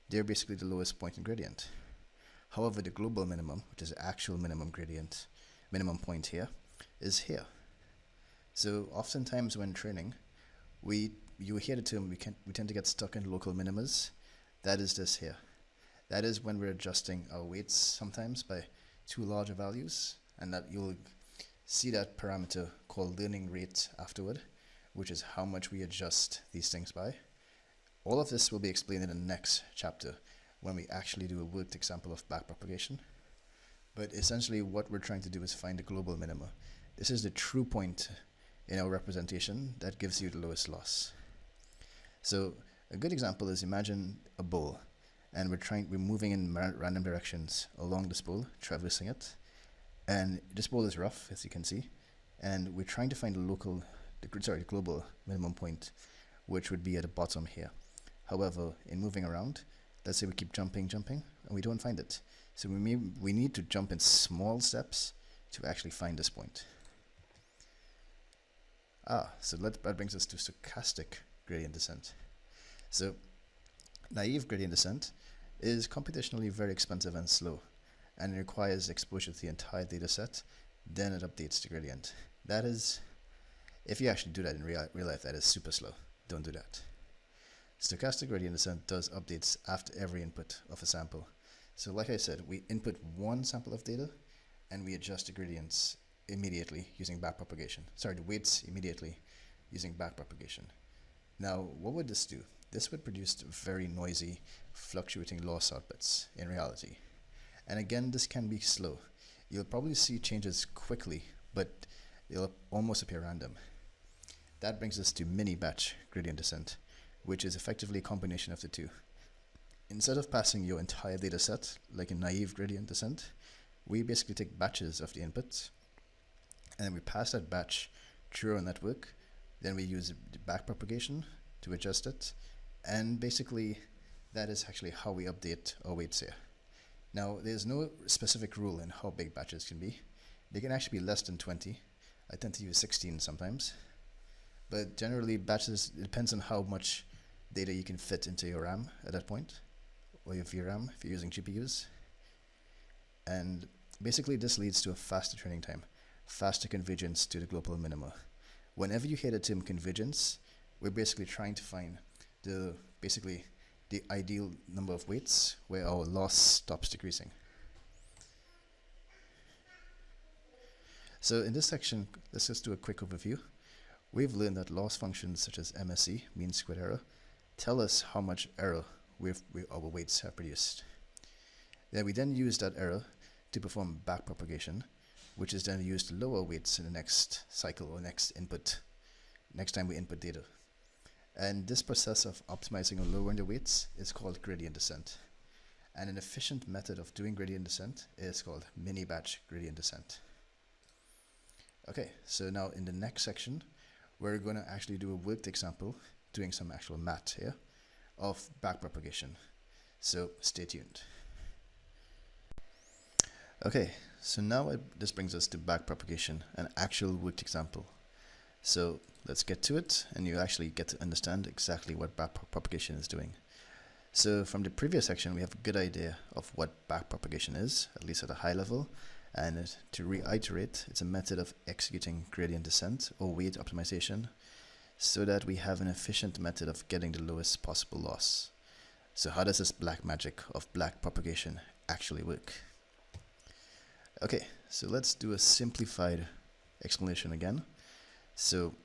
they're basically the lowest point in gradient. Hehowever, the global minimum, which is the actual minimum gradient, minimum point here, is here. So oftentimes when training, you hear the term, we tend to get stuck in local minimas. That is this here. That is when we're adjusting our weights sometimes by too large values, and that you'll see that parameter called learning rate afterward, which is how much we adjust these things by. All of this will be explained in the next chapter when we actually do a worked example of backpropagation. But essentially what we're trying to do is find the global minima. This is the true point in our representation that gives you the lowest loss. So a good example is, imagine a bowl, and we're moving in random directions along this bowl, traversing it, and this bowl is rough, as you can see, and we're trying to find the global minimum point, which would be at the bottom here. However, in moving around, let's say we keep jumping, and we don't find it. So we need to jump in small steps to actually find this point. So that brings us to stochastic gradient descent. So naive gradient descent is computationally very expensive and slow, and it requires exposure to the entire data set, then it updates the gradient. That is, if you actually do that in real life, that is super slow. Don't do that. Stochastic gradient descent does updates after every input of a sample. So like I said, we input one sample of data, and we adjust the gradients immediately using backpropagation. The weights immediately using backpropagation. Now, what would this do? This would produce very noisy, fluctuating loss outputs in reality. And again, this can be slow. You'll probably see changes quickly, but they'll almost appear random. That brings us to mini batch gradient descent, which is effectively a combination of the two. Instead of passing your entire data set, like a naive gradient descent, we basically take batches of the inputs, and then we pass that batch through our network. Then we use the backpropagation to adjust it, and basically that is actually how we update our weights here. Now, there's no specific rule in how big batches can be. They can actually be less than 20. I tend to use 16 sometimes. But generally, batches, it depends on how much data you can fit into your RAM at that point, or your VRAM if you're using GPUs. And basically this leads to a faster training time, faster convergence to the global minima. Whenever you hear the term convergence, we're basically trying to find the ideal number of weights where our loss stops decreasing. So in this section, let's just do a quick overview. We've learned that loss functions such as MSE, mean squared error, tell us how much error our weights have produced. Then we use that error to perform backpropagation, which is then used to lower weights in the next cycle or next time we input data. And this process of optimizing or lowering the weights is called gradient descent. And an efficient method of doing gradient descent is called mini batch gradient descent. Okay, so now in the next section, we're going to actually do a worked example, doing some actual math here, of backpropagation. So stay tuned. Okay, so now this brings us to backpropagation, an actual worked example. So let's get to it, and you actually get to understand exactly what backpropagation is doing. So from the previous section, we have a good idea of what backpropagation is, at least at a high level. And to reiterate, it's a method of executing gradient descent or weight optimization so that we have an efficient method of getting the lowest possible loss. So how does this black magic of backpropagation actually work? Okay, so let's do a simplified explanation again. So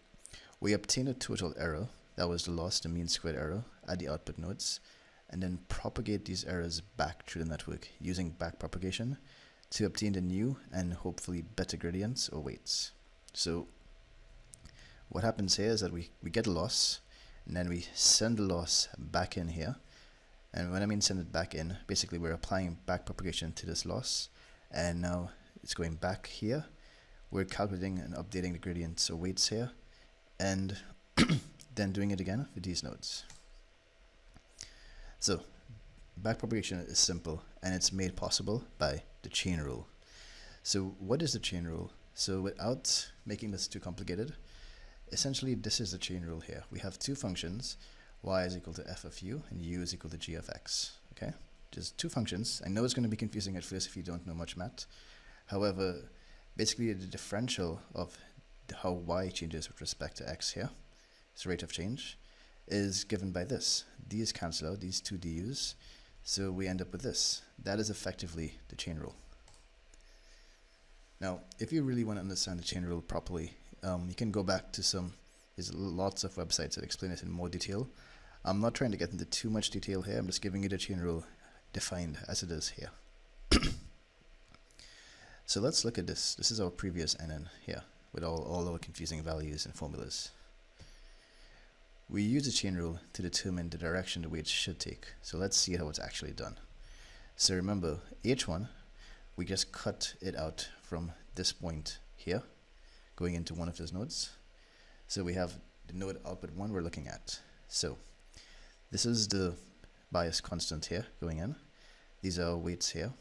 we obtain a total error, that was the loss, the mean squared error, at the output nodes, and then propagate these errors back through the network using backpropagation to obtain the new and hopefully better gradients or weights. So what happens here is that we get a loss, and then we send the loss back in here. And when I mean send it back in, basically we're applying backpropagation to this loss, and now it's going back here. We're calculating and updating the gradients or weights here, and then doing it again for these nodes. So backpropagation is simple, and it's made possible by the chain rule. So what is the chain rule? So without making this too complicated, essentially this is the chain rule here. We have two functions, y is equal to f of u and u is equal to g of x. Okay, just two functions. I know it's going to be confusing at first if you don't know much math. However, basically the differential of how y changes with respect to x here, its rate of change, is given by this. These cancel out, these two du's, so we end up with this. That is effectively the chain rule. Now, if you really want to understand the chain rule properly, you can go back to there's lots of websites that explain it in more detail. I'm not trying to get into too much detail here, I'm just giving you the chain rule defined as it is here. So let's look at this. This is our previous NN here, with all our confusing values and formulas. We use the chain rule to determine the direction the weights should take. So let's see how it's actually done. So remember, H1, we just cut it out from this point here, going into one of those nodes. So we have the node output 1 we're looking at. So this is the bias constant here going in. These are our weights here.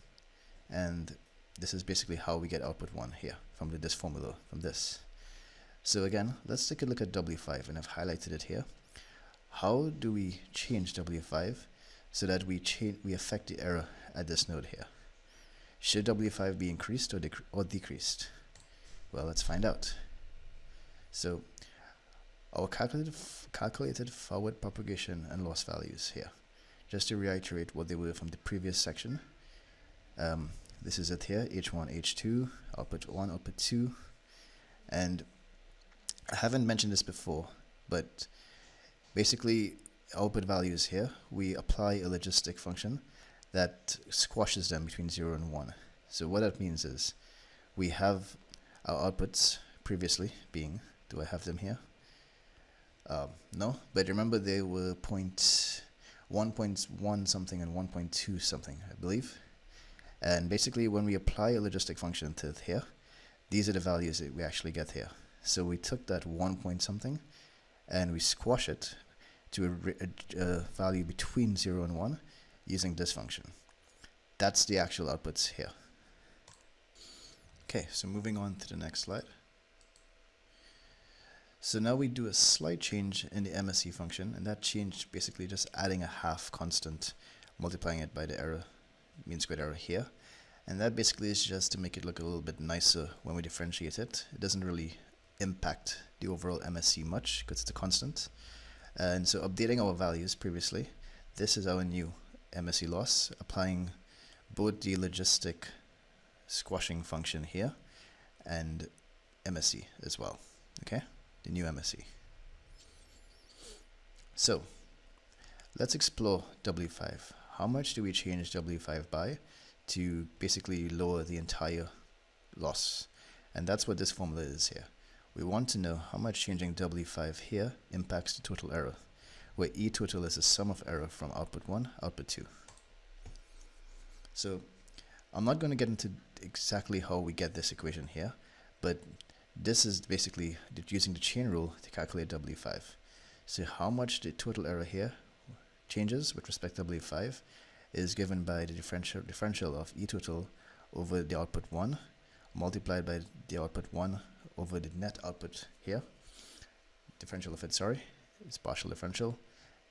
And this is basically how we get output 1 here from this formula, from this. So again, let's take a look at W5, and I've highlighted it here. How do we change W5 so that we affect the error at this node here? Should W5 be increased or decreased? Well, let's find out. So our calculated forward propagation and loss values here. Just to reiterate what they were from the previous section. This is it here, H1, H2, output 1, output 2. And I haven't mentioned this before, but basically output values here, we apply a logistic function that squashes them between 0 and 1. So what that means is we have our outputs previously being, do I have them here? No, but remember they were 1.1 something and 1.2 something, I believe. And basically when we apply a logistic function to here, these are the values that we actually get here. So we took that 1 point something and we squash it to a value between 0 and 1 using this function. That's the actual outputs here. Okay, so moving on to the next slide. So now we do a slight change in the MSE function, and that change basically just adding a half constant, multiplying it by the error, mean squared error here. And that basically is just to make it look a little bit nicer when we differentiate it. It doesn't really impact the overall MSE much because it's a constant. And so updating our values previously, this is our new MSE loss, applying both the logistic squashing function here and MSE as well, okay? The new MSE. So let's explore W5. How much do we change W5 by to basically lower the entire loss? And that's what this formula is here. We want to know how much changing W5 here impacts the total error, where E total is the sum of error from output 1, output 2. So I'm not going to get into exactly how we get this equation here, but this is basically using the chain rule to calculate W5. So how much the total error here changes with respect to W5 is given by the differential of E total over the output 1 multiplied by the output 1 over the net output here. Differential of it, sorry, it's partial differential.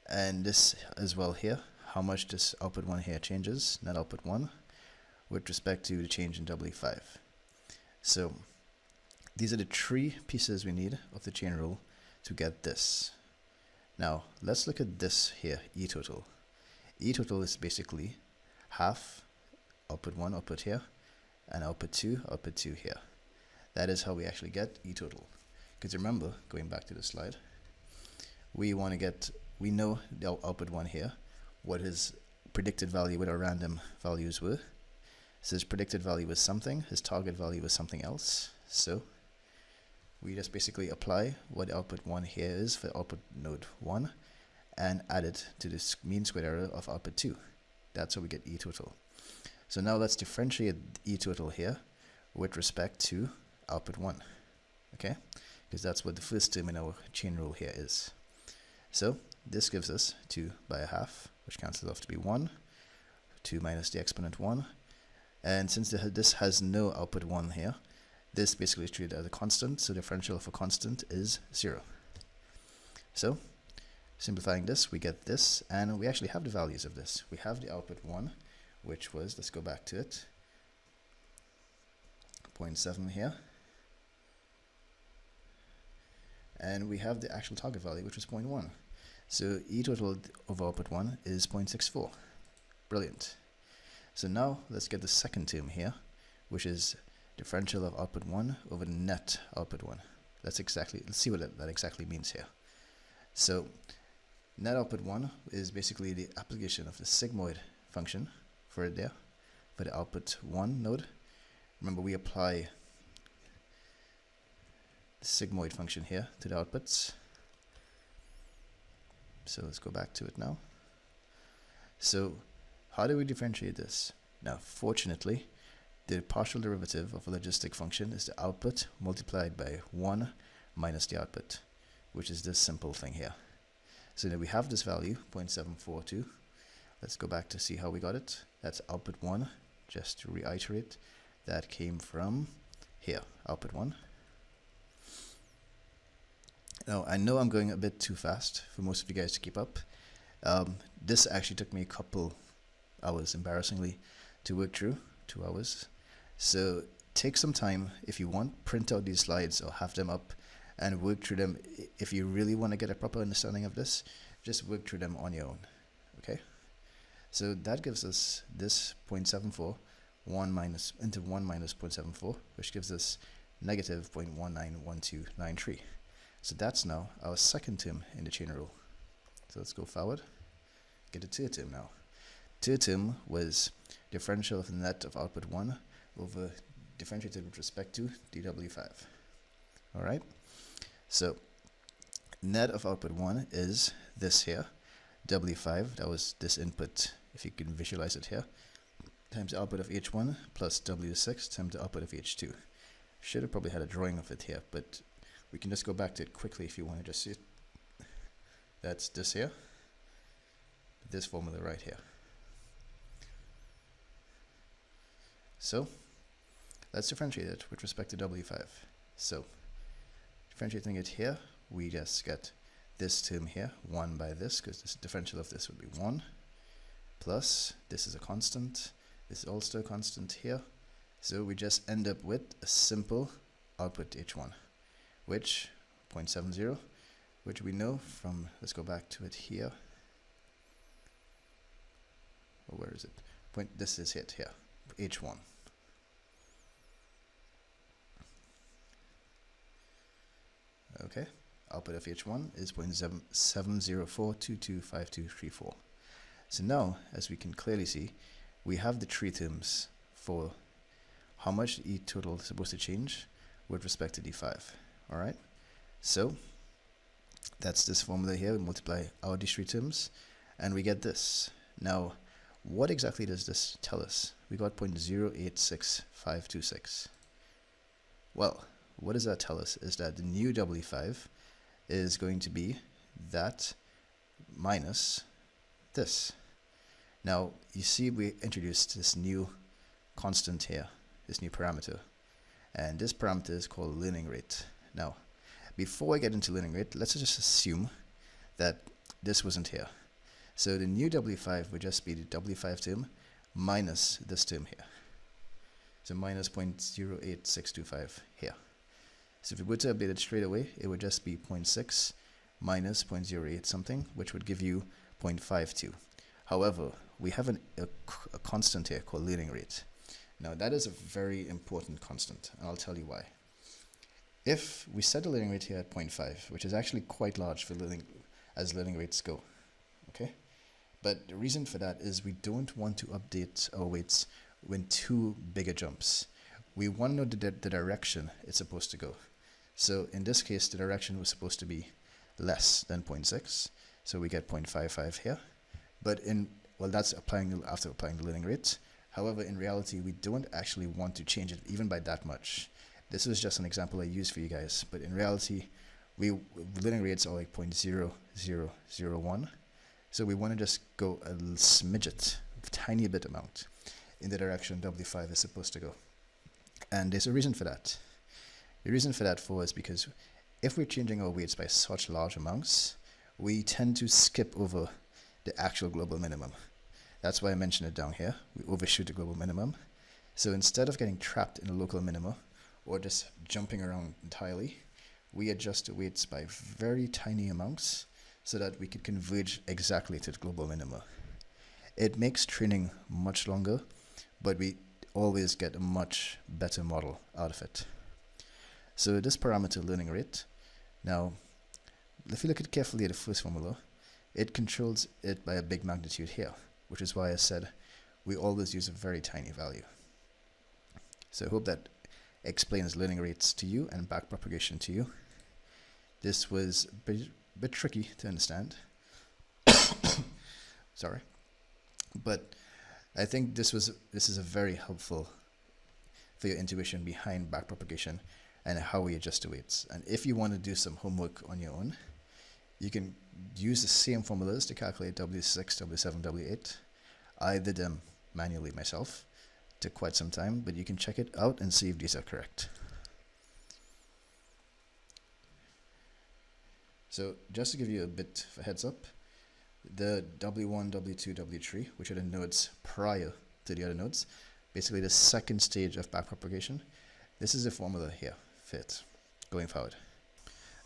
And this as well here, how much this output 1 here changes, net output 1, with respect to the change in W5. So these are the three pieces we need of the chain rule to get this. Now let's look at this here, E total. E total is basically half output 1 output here and output 2 here. That is how we actually get E total. Because remember, going back to the slide, we know the output 1 here, what his predicted value with our random values were. So his predicted value was something, his target value was something else. So we just basically apply what output 1 here is for output node 1 and add it to the mean squared error of output 2. That's how we get E total. So now let's differentiate E total here with respect to output 1. Okay? Because that's what the first term in our chain rule here is. So this gives us 2 by a half, which cancels off to be 1, 2 minus the exponent 1, and since this has no output 1 here, this basically is treated as a constant, so differential of a constant is 0. So simplifying this, we get this, and we actually have the values of this. We have the output 1, which was, let's go back to it, 0.7 here. And we have the actual target value, which was 0.1. So E total of output 1 is 0.64. Brilliant. So now let's get the second term here, which is differential of output 1 over the net output 1. Let's see what that exactly means here. So net output 1 is basically the application of the sigmoid function for it there, for the output 1 node. Remember, we apply the sigmoid function here to the outputs. So let's go back to it now. So how do we differentiate this? Now, fortunately, the partial derivative of a logistic function is the output multiplied by 1 minus the output, which is this simple thing here. So now we have this value, 0.742. Let's go back to see how we got it. That's output 1. Just to reiterate, that came from here, output 1. Now, I know I'm going a bit too fast for most of you guys to keep up. This actually took me a couple hours, embarrassingly, to work through, 2 hours. So take some time if you want, print out these slides or have them up and work through them. If you really want to get a proper understanding of this, just work through them on your own. Okay? So that gives us this 0.74, 1 minus 0.74, which gives us negative 0.191293. So that's now our second term in the chain rule. So let's go forward. Get a third term now. Third term was differential of the net of output 1 over differentiated with respect to dW5. Alright? So net of output 1 is this here, W5, that was this input, if you can visualize it here, times the output of H1 plus W6 times the output of H2. Should have probably had a drawing of it here, but we can just go back to it quickly if you want to just see it. That's this here, this formula right here. So let's differentiate it with respect to W5. So differentiating it here, we just get this term here, 1 by this, because this differential of this would be 1, plus this is a constant, this is also a constant here. So we just end up with a simple output H1, which 0.70, which we know from, let's go back to it here. Or where is it? This is it here, H1. Okay, output of H1 is 0.704225234. So now, as we can clearly see, we have the three terms for how much E total is supposed to change with respect to D5. Alright, so that's this formula here. We multiply our these three terms and we get this. Now, what exactly does this tell us? we got 0.086526. Well, what does that tell us? Is that the new W5 is going to be that minus this. Now, you see we introduced this new constant here, this new parameter. And this parameter is called learning rate. Now, before I get into learning rate, let's just assume that this wasn't here. So the new W5 would just be the W5 term minus this term here. So minus 0.08625 here. So if we were to update it straight away, it would just be 0.6 minus 0.08 something, which would give you 0.52. However, we have a constant here called learning rate. Now that is a very important constant, and I'll tell you why. If we set the learning rate here at 0.5, which is actually quite large for learning rates go, okay? But the reason for that is we don't want to update our weights when too big a jumps. We want to know the direction it's supposed to go. So in this case, the direction was supposed to be less than 0.6, so we get 0.55 here. But that's after applying the learning rate. However, in reality, we don't actually want to change it even by that much. This is just an example I used for you guys, but in reality, learning rates are like 0.0001. So we want to just go a smidget, a tiny bit amount, in the direction W5 is supposed to go. And there's a reason for that. The reason for that is because if we're changing our weights by such large amounts, we tend to skip over the actual global minimum. That's why I mentioned it down here. We overshoot the global minimum. So instead of getting trapped in a local minima or just jumping around entirely, we adjust the weights by very tiny amounts so that we could converge exactly to the global minima. It makes training much longer, but we always get a much better model out of it. So this parameter learning rate, now if you look at carefully at the first formula, it controls it by a big magnitude here, which is why I said we always use a very tiny value. So I hope that explains learning rates to you and backpropagation to you. This was a bit tricky to understand. Sorry. But I think this is a very helpful for your intuition behind backpropagation and how we adjust the weights. And if you want to do some homework on your own, you can use the same formulas to calculate W6, W7, W8. I did them manually myself. Took quite some time, but you can check it out and see if these are correct. So just to give you a bit of a heads up, the W1, W2, W3, which are the nodes prior to the other nodes, basically the second stage of backpropagation, this is the formula here, fit, going forward.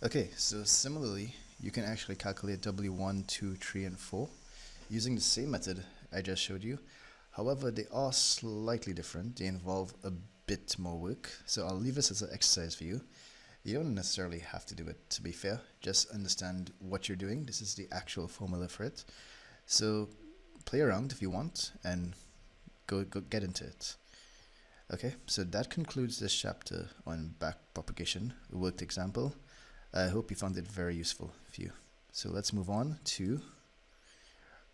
Okay, so similarly, you can actually calculate W1, 2, 3, and 4 using the same method I just showed you. However, they are slightly different. They involve a bit more work. So I'll leave this as an exercise for you. You don't necessarily have to do it, to be fair. Just understand what you're doing. This is the actual formula for it. So play around if you want and go get into it. Okay, so that concludes this chapter on backpropagation, a worked example. I hope you found it very useful for you. So let's move on to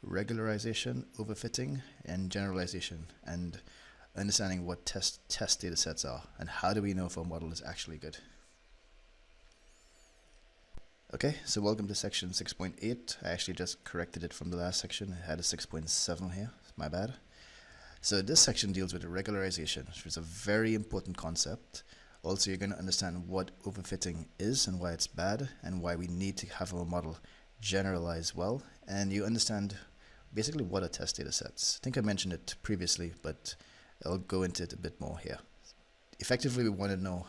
regularization, overfitting, and generalization, and understanding what test datasets are and how do we know if our model is actually good. Okay, so welcome to section 6.8. I actually just corrected it from the last section. I had a 6.7 here, my bad. So this section deals with regularization, which is a very important concept. Also, you're going to understand what overfitting is and why it's bad and why we need to have our model generalize well. And you understand basically what are test data sets. I think I mentioned it previously, but I'll go into it a bit more here. Effectively, we want to know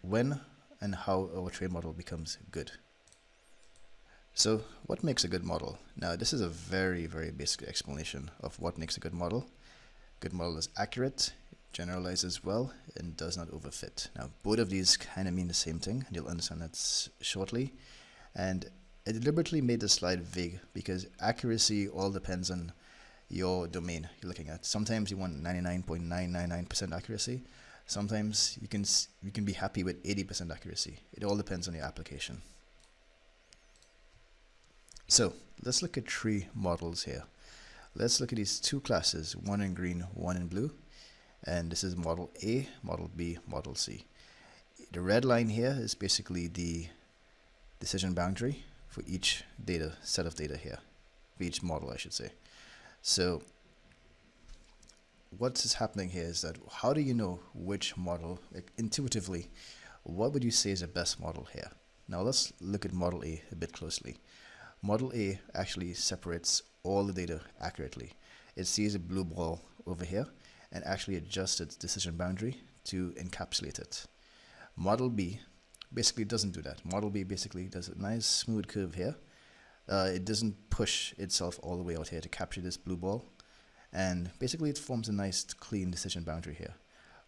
when and how our train model becomes good. So what makes a good model? Now, this is a very, very basic explanation of what makes a good model. Good model is accurate, generalizes well, and does not overfit. Now, both of these kind of mean the same thing, and you'll understand that shortly. And I deliberately made this slide vague because accuracy all depends on your domain you're looking at. Sometimes you want 99.999% accuracy. Sometimes you can be happy with 80% accuracy. It all depends on your application. So let's look at three models here. Let's look at these two classes, one in green, one in blue. And this is model A, model B, model C. The red line here is basically the decision boundary for each set of data here, for each model, I should say. So what is happening here is that how do you know which model, like intuitively, what would you say is the best model here? Now let's look at model A a bit closely. Model A actually separates all the data accurately. It sees a blue ball over here and actually adjusts its decision boundary to encapsulate it. Model B basically doesn't do that. Model B basically does a nice smooth curve here. It doesn't push itself all the way out here to capture this blue ball. And basically it forms a nice clean decision boundary here.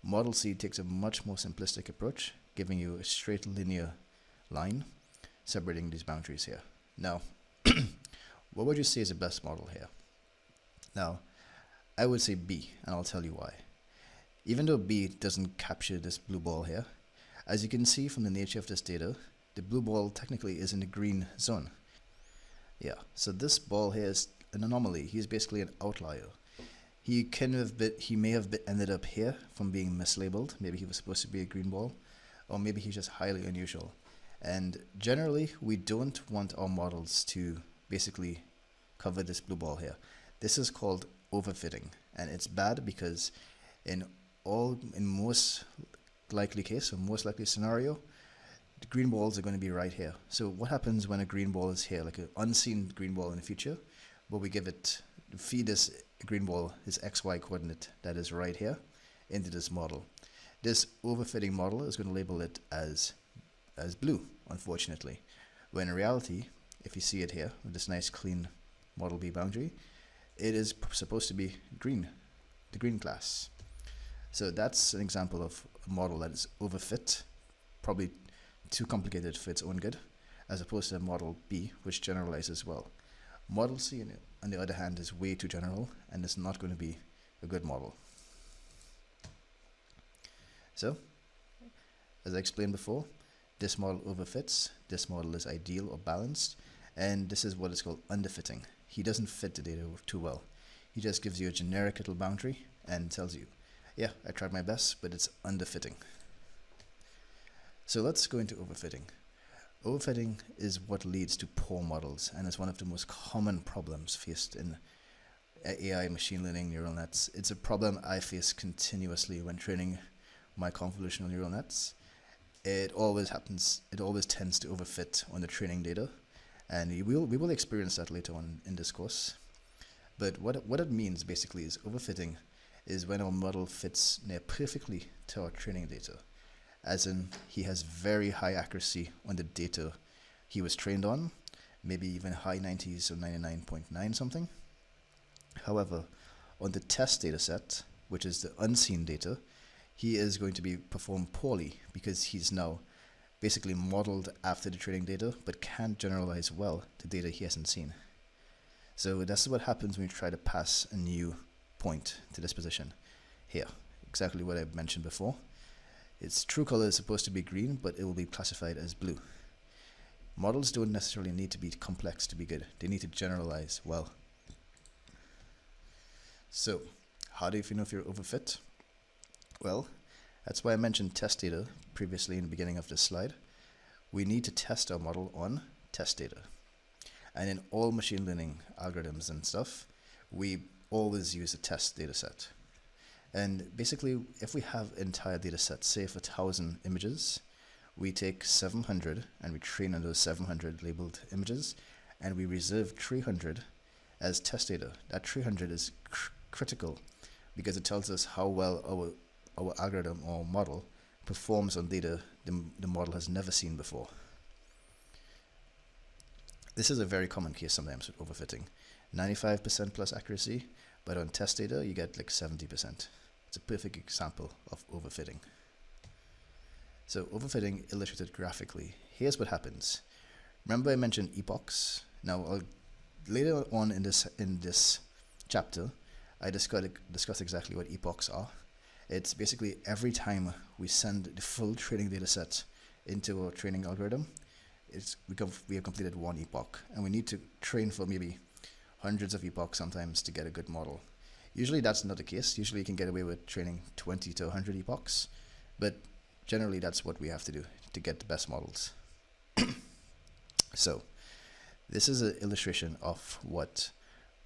Model C takes a much more simplistic approach, giving you a straight linear line separating these boundaries here. Now, what would you say is the best model here? Now, I would say B, and I'll tell you why. Even though B doesn't capture this blue ball here, as you can see from the nature of this data, the blue ball technically is in the green zone. Yeah, so this ball here is an anomaly. He's basically an outlier. He may have ended up here from being mislabeled. Maybe he was supposed to be a green ball, or maybe he's just highly unusual. And generally, we don't want our models to basically cover this blue ball here. This is called overfitting, and it's bad because in most likely case, or most likely scenario, the green balls are going to be right here. So what happens when a green ball is here, like an unseen green ball in the future, but we feed this green ball his XY coordinate that is right here into this model. This overfitting model is going to label it as blue, unfortunately, when in reality, if you see it here with this nice clean model B boundary, it is supposed to be green, the green class. So that's an example of a model that is overfit, probably too complicated for its own good, as opposed to model B, which generalizes well. Model C, on the other hand, is way too general and is not going to be a good model. So, as I explained before, this model overfits, this model is ideal or balanced, and this is what is called underfitting. He doesn't fit the data too well. He just gives you a generic little boundary and tells you, yeah, I tried my best, but it's underfitting. So let's go into overfitting. Overfitting is what leads to poor models, and is one of the most common problems faced in AI, machine learning, neural nets. It's a problem I face continuously when training my convolutional neural nets. It always tends to overfit on the training data, and we will experience that later on in this course. But what it means basically is overfitting is when our model fits near perfectly to our training data, as in he has very high accuracy on the data he was trained on, maybe even high 90s or 99.9 something. However, on the test data set, which is the unseen data, he is going to perform poorly because he's now basically modeled after the training data but can't generalize well the data he hasn't seen. So that's what happens when you try to pass a new point to this position here. Exactly what I mentioned before. Its true color is supposed to be green, but it will be classified as blue. Models don't necessarily need to be complex to be good. They need to generalize well. So, how do you know if you're overfit? Well, that's why I mentioned test data previously in the beginning of this slide. We need to test our model on test data. And in all machine learning algorithms and stuff, we always use a test data set. And basically, if we have entire data sets, say for 1,000 images, we take 700 and we train on those 700 labeled images, and we reserve 300 as test data. That 300 is critical because it tells us how well our algorithm or model performs on data the model has never seen before. This is a very common case sometimes with overfitting. 95% plus accuracy, but on test data you get like 70%. It's a perfect example of overfitting. So overfitting illustrated graphically. Here's what happens. Remember I mentioned epochs? Now later on in this chapter, I discuss exactly what epochs are. It's basically every time we send the full training data set into our training algorithm, we have completed one epoch, and we need to train for maybe hundreds of epochs sometimes to get a good model. Usually that's not the case. Usually you can get away with training 20 to 100 epochs, but generally that's what we have to do to get the best models. So this is an illustration of what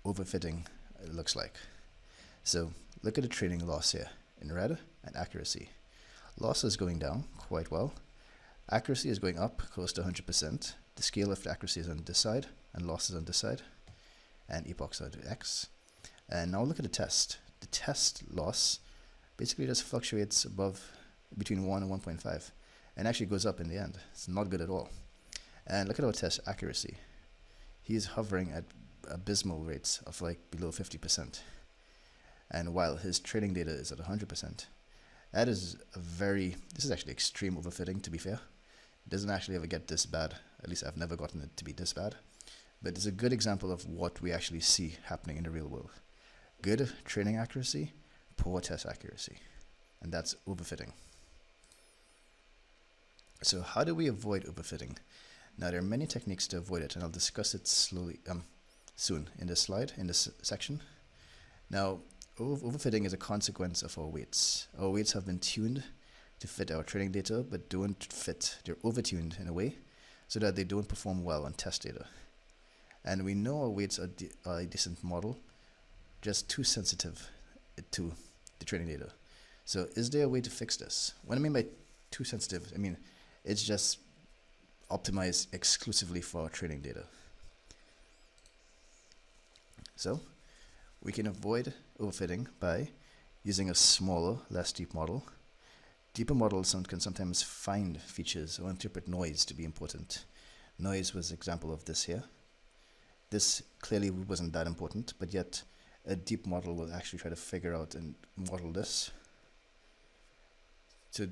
overfitting looks like. So look at the training loss here in red and accuracy. Loss is going down quite well. Accuracy is going up close to 100%. The scale of the accuracy is on this side and loss is on this side, and epochs are to X. And now look at the test. The test loss basically just fluctuates between 1 and 1.5 and actually goes up in the end. It's not good at all. And look at our test accuracy. He's hovering at abysmal rates of like below 50%. And while his training data is at 100%, this is actually extreme overfitting, to be fair. It doesn't actually ever get this bad. At least I've never gotten it to be this bad. But it's a good example of what we actually see happening in the real world. Good training accuracy, poor test accuracy. And that's overfitting. So how do we avoid overfitting? Now there are many techniques to avoid it, and I'll discuss it soon in this slide, in this section. Now, overfitting is a consequence of our weights. Our weights have been tuned to fit our training data, but don't fit. They're overtuned in a way so that they don't perform well on test data. And we know our weights are a decent model, just too sensitive to the training data. So is there a way to fix this? What I mean by too sensitive, I mean it's just optimized exclusively for our training data. So we can avoid overfitting by using a smaller, less deep model. Deeper models can sometimes find features or interpret noise to be important. Noise was an example of this here. This clearly wasn't that important, but yet a deep model will actually try to figure out and model this. So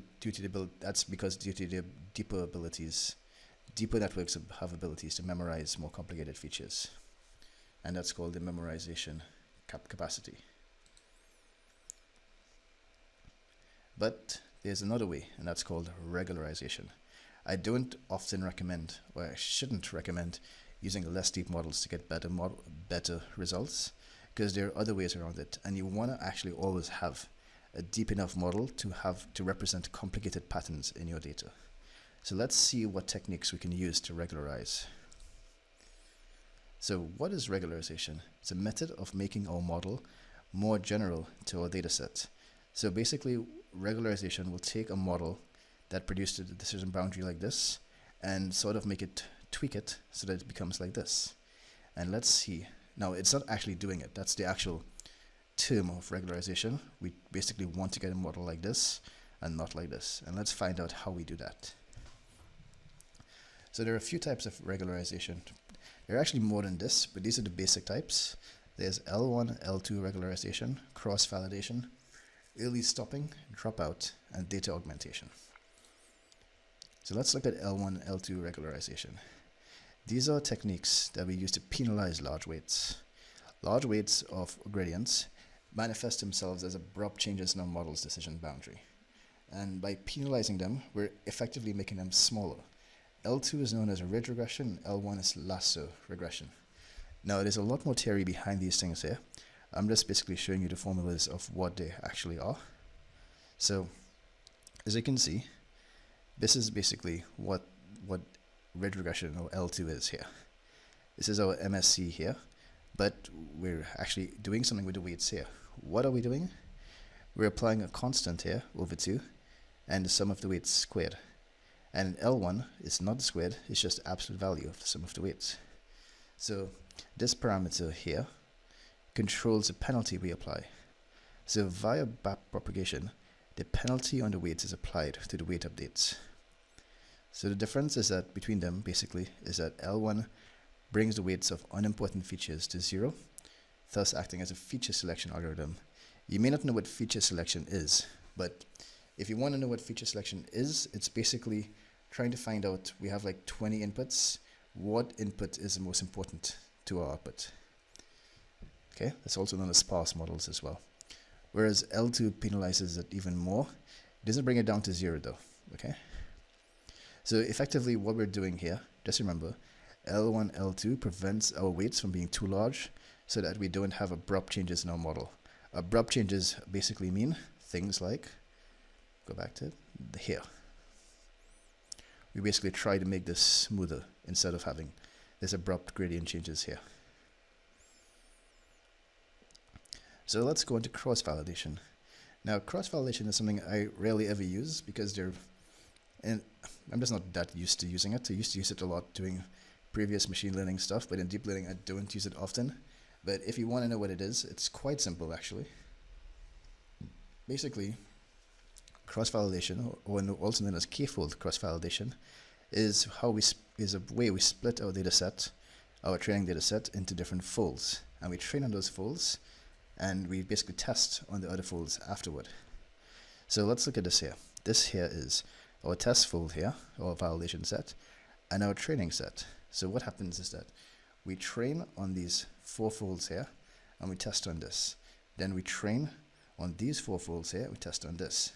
that's because due to their deeper abilities, deeper networks have abilities to memorize more complicated features. And that's called the memorization capacity. But there's another way, and that's called regularization. I don't often recommend, or I shouldn't recommend, using less deep models to get better results, because there are other ways around it, and you want to actually always have a deep enough model to represent complicated patterns in your data. So let's see what techniques we can use to regularize. So what is regularization? It's a method of making our model more general to our dataset. So basically, regularization will take a model that produced a decision boundary like this and sort of tweak it so that it becomes like this. And let's see. Now, it's not actually doing it. That's the actual term of regularization. We basically want to get a model like this and not like this. And let's find out how we do that. So there are a few types of regularization. There are actually more than this, but these are the basic types. There's L1, L2 regularization, cross-validation, early stopping, dropout, and data augmentation. So let's look at L1, L2 regularization. These are techniques that we use to penalize large weights. Large weights of gradients manifest themselves as abrupt changes in our model's decision boundary. And by penalizing them, we're effectively making them smaller. L2 is known as ridge regression, L1 is lasso regression. Now, there's a lot more theory behind these things here. I'm just basically showing you the formulas of what they actually are. So, as you can see, this is basically what ridge regression, or L2, is here. This is our MSC here, but we're actually doing something with the weights here. What are we doing? We're applying a constant here over 2, and the sum of the weights squared. And L1 is not squared, it's just the absolute value of the sum of the weights. So this parameter here controls the penalty we apply. So via backpropagation, the penalty on the weights is applied to the weight updates. So the difference is that between them basically is that L1 brings the weights of unimportant features to 0, thus acting as a feature selection algorithm. You may not know what feature selection is, but if you want to know what feature selection is, it's basically trying to find out, we have like 20 inputs, what input is the most important to our output. Okay, that's also known as sparse models as well. Whereas L2 penalizes it even more. It doesn't bring it down to 0 though, okay? So effectively what we're doing here, just remember, L1, L2 prevents our weights from being too large so that we don't have abrupt changes in our model. Abrupt changes basically mean things like, go back to here. We basically try to make this smoother instead of having this abrupt gradient changes here. So let's go into cross-validation. Now, cross-validation is something I rarely ever use because and I'm just not that used to using it. I used to use it a lot doing previous machine learning stuff, but in deep learning I don't use it often. But if you want to know what it is, it's quite simple actually. Basically, cross-validation, or also known as k-fold cross-validation, is a way we split our data set, our training data set, into different folds, and we train on those folds, and we basically test on the other folds afterward. So let's look at this here. This here is our test fold here, our validation set, and our training set. So what happens is that we train on these 4 folds here, and we test on this. Then we train on these 4 folds here, we test on this.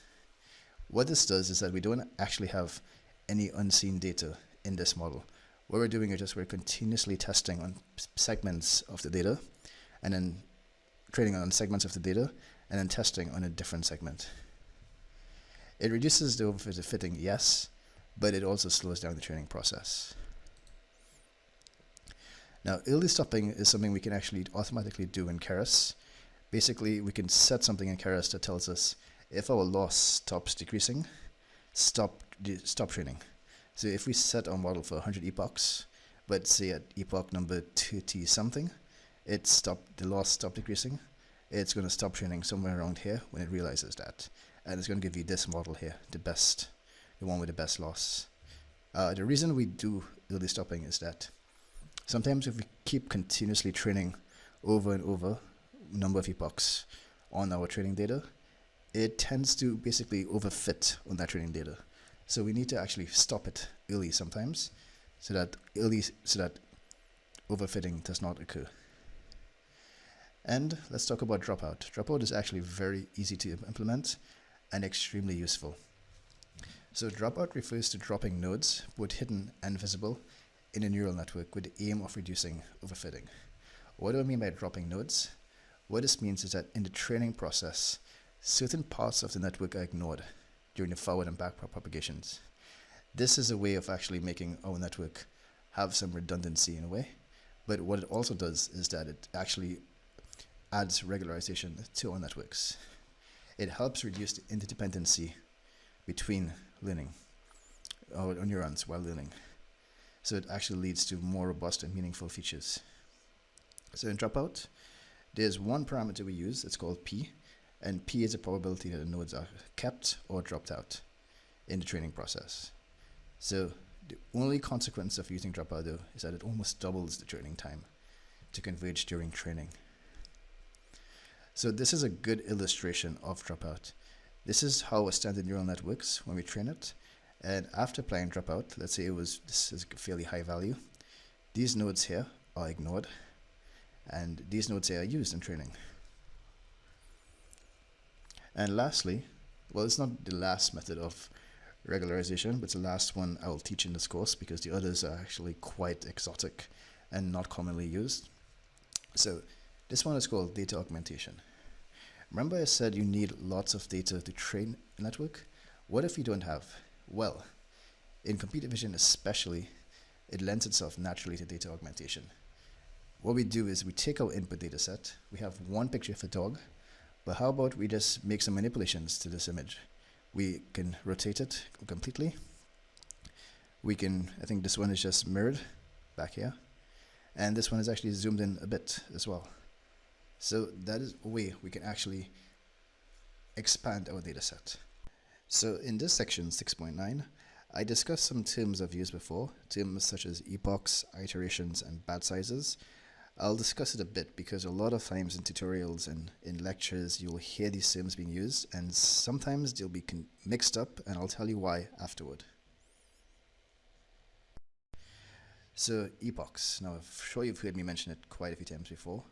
What this does is that we don't actually have any unseen data in this model. What we're doing is just we're continuously testing on segments of the data, and then training on segments of the data, and then testing on a different segment. It reduces the overfitting, yes, but it also slows down the training process. Now, early stopping is something we can actually automatically do in Keras. Basically, we can set something in Keras that tells us if our loss stops decreasing, stop training. So if we set our model for 100 epochs, but say at epoch number 30 something, the loss stopped decreasing, it's going to stop training somewhere around here when it realizes that. And it's going to give you this model here, the one with the best loss. The reason we do early stopping is that sometimes if we keep continuously training over and over number of epochs on our training data, it tends to basically overfit on that training data. So we need to actually stop it early sometimes so that overfitting does not occur. And let's talk about dropout. Dropout is actually very easy to implement and extremely useful. So dropout refers to dropping nodes, both hidden and visible, in a neural network with the aim of reducing overfitting. What do I mean by dropping nodes? What this means is that in the training process, certain parts of the network are ignored during the forward and back propagations. This is a way of actually making our network have some redundancy in a way, but what it also does is that it actually adds regularization to our networks. It helps reduce the interdependency between learning, or neurons while learning. So it actually leads to more robust and meaningful features. So in dropout, there's one parameter we use, it's called P, and P is the probability that the nodes are kept or dropped out in the training process. So the only consequence of using dropout though is that it almost doubles the training time to converge during training. So this is a good illustration of dropout. This is how a standard neural net works when we train it. And after applying dropout, let's say this is a fairly high value, these nodes here are ignored, and these nodes here are used in training. And lastly, well, it's not the last method of regularization, but it's the last one I will teach in this course because the others are actually quite exotic and not commonly used. So this one is called data augmentation. Remember I said you need lots of data to train a network? What if you don't have? Well, in computer vision especially, it lends itself naturally to data augmentation. What we do is we take our input data set, we have one picture of a dog, but how about we just make some manipulations to this image? We can rotate it completely. We can, I think this one is just mirrored back here, and this one is actually zoomed in a bit as well. So that is a way we can actually expand our data set. So in this section 6.9, I discussed some terms I've used before, terms such as epochs, iterations, and batch sizes. I'll discuss it a bit because a lot of times in tutorials and in lectures you'll hear these terms being used, and sometimes they'll be mixed up, and I'll tell you why afterward. So epochs. Now I'm sure you've heard me mention it quite a few times before.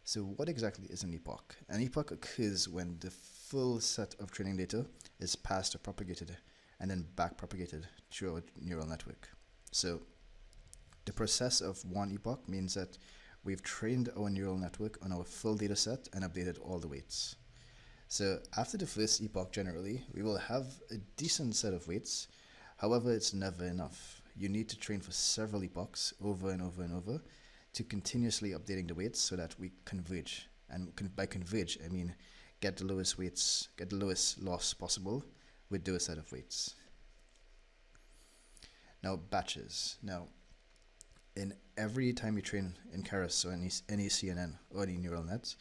So what exactly is an epoch? An epoch occurs when the full set of training data is passed or propagated and then back propagated through a neural network. So the process of one epoch means that we've trained our neural network on our full data set and updated all the weights. So after the first epoch, generally, we will have a decent set of weights. However, it's never enough. You need to train for several epochs over and over and over to continuously updating the weights so that we converge. And by converge, I mean get the lowest weights, get the lowest loss possible with those set of weights. Now, batches. Now, in every time you train in Keras or any CNN or any neural net,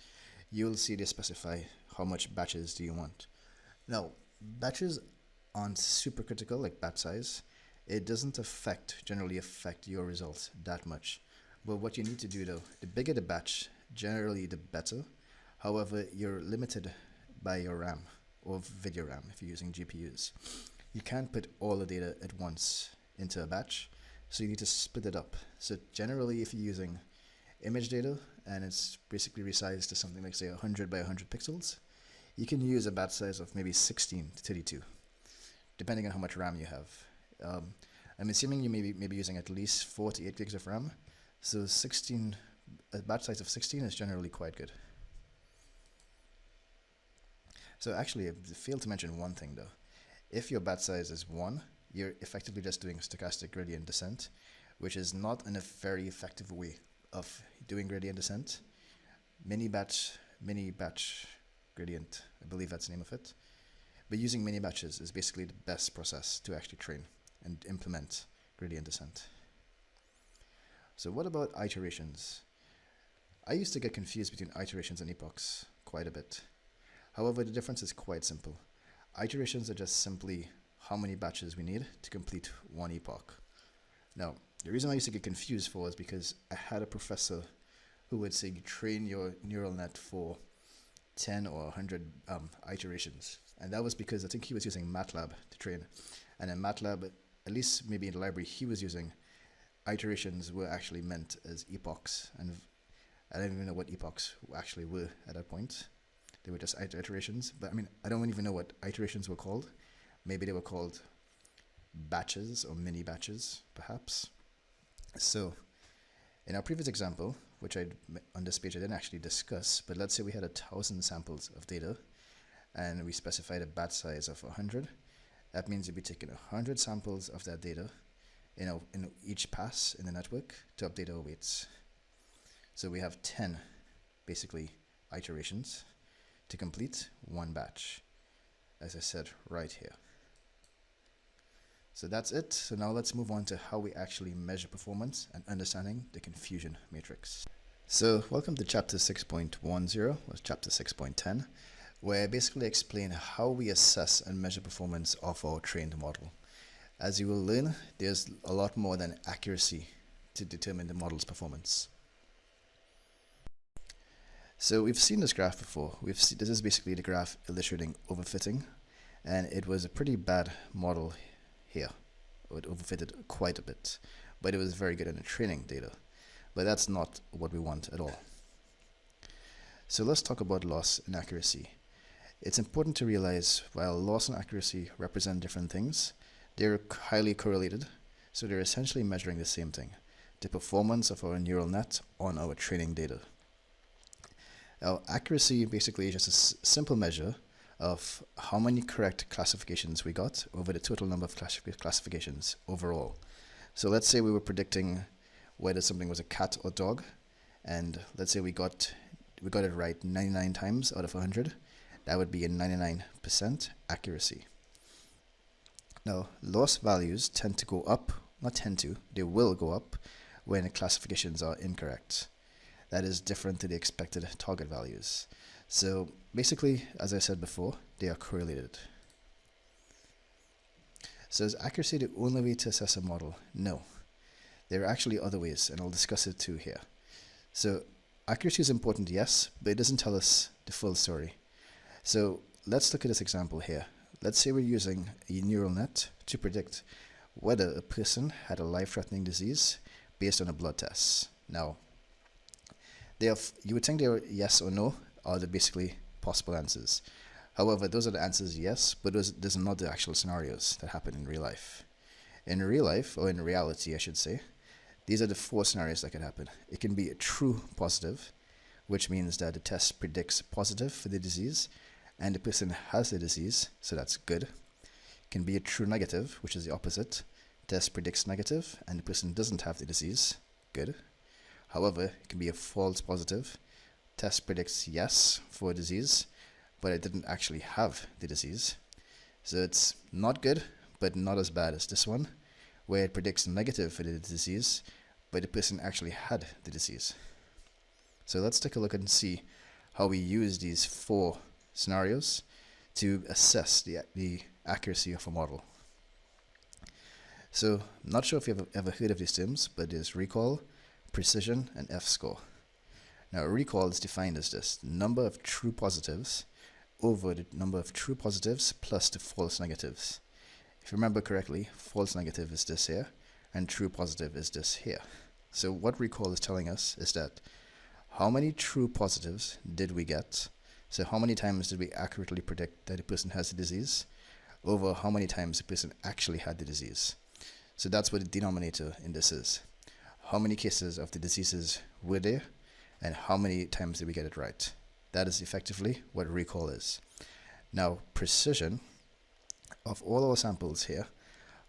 you'll see they specify how much batches do you want. Now, batches aren't super critical like batch size. It doesn't generally affect your results that much. But what you need to do though, the bigger the batch, generally the better. However, you're limited by your RAM or video RAM if you're using GPUs. You can't put all the data at once into a batch, so you need to split it up. So generally, if you're using image data and it's basically resized to something like say 100 by 100 pixels, you can use a batch size of maybe 16 to 32, depending on how much RAM you have. I'm assuming you may be using at least 4 to 8 gigs of RAM, so a batch size of 16 is generally quite good. So actually, I failed to mention one thing though. If your batch size is 1, you're effectively just doing stochastic gradient descent, which is not a very effective way of doing gradient descent. Mini batch gradient, I believe that's the name of it. But using mini batches is basically the best process to actually train and implement gradient descent. So what about iterations? I used to get confused between iterations and epochs quite a bit. However, the difference is quite simple. Iterations are just simply how many batches we need to complete one epoch. Now, the reason I used to get confused for was because I had a professor who would say you train your neural net for 10 or 100 iterations. And that was because I think he was using MATLAB to train. And in MATLAB, at least maybe in the library he was using, iterations were actually meant as epochs. And I don't even know what epochs actually were at that point. They were just iterations. But I mean, I don't even know what iterations were called. Maybe they were called batches or mini batches, perhaps. So in our previous example, which on this page I didn't actually discuss, but let's say we had 1,000 samples of data and we specified a batch size of 100. That means you'll be taking 100 samples of that data in each pass in the network to update our weights. So we have 10 basically iterations to complete one batch, as I said right here. So that's it. So now let's move on to how we actually measure performance and understanding the confusion matrix. So welcome to chapter 6.10 or chapter 6.10, where I basically explain how we assess and measure performance of our trained model. As you will learn, there's a lot more than accuracy to determine the model's performance. So we've seen this graph before. This is basically the graph illustrating overfitting, and it was a pretty bad model here. It overfitted quite a bit, but it was very good in the training data. But that's not what we want at all. So let's talk about loss and accuracy. It's important to realize while loss and accuracy represent different things, they're highly correlated, so they're essentially measuring the same thing, the performance of our neural net on our training data. Now, accuracy basically is just a simple measure of how many correct classifications we got over the total number of classifications overall. So let's say we were predicting whether something was a cat or dog, and let's say we got it right 99 times out of 100. That would be a 99% accuracy. Now, loss values tend to go up, not tend to, they will go up when the classifications are incorrect. That is different to the expected target values. So basically, as I said before, they are correlated. So is accuracy the only way to assess a model? No. There are actually other ways, and I'll discuss it too here. So accuracy is important, yes, but it doesn't tell us the full story. So let's look at this example here. Let's say we're using a neural net to predict whether a person had a life-threatening disease based on a blood test. Now, you would think they were yes or no are the basically possible answers. However, those are the answers yes, but those are not the actual scenarios that happen in real life. In real life, or in reality I should say, These are the four scenarios that can happen. It can be a true positive, which means that the test predicts positive for the disease and the person has the disease, so that's good. It can be a true negative, which is the opposite. Test predicts negative and the person doesn't have the disease, good. However, it can be a false positive. Test predicts yes for a disease, but it didn't actually have the disease. So it's not good, but not as bad as this one, where it predicts negative for the disease, but the person actually had the disease. So let's take a look and see how we use these four scenarios to assess the accuracy of a model. So I'm not sure if you've ever heard of these terms, but there's recall, precision, and F-score. Now recall is defined as this: number of true positives over the number of true positives plus the false negatives. If you remember correctly, false negative is this here, and true positive is this here. So what recall is telling us is that how many true positives did we get? So how many times did we accurately predict that a person has the disease over how many times the person actually had the disease? So that's what the denominator in this is. How many cases of the diseases were there and how many times did we get it right? That is effectively what recall is. Now, precision of all our samples here,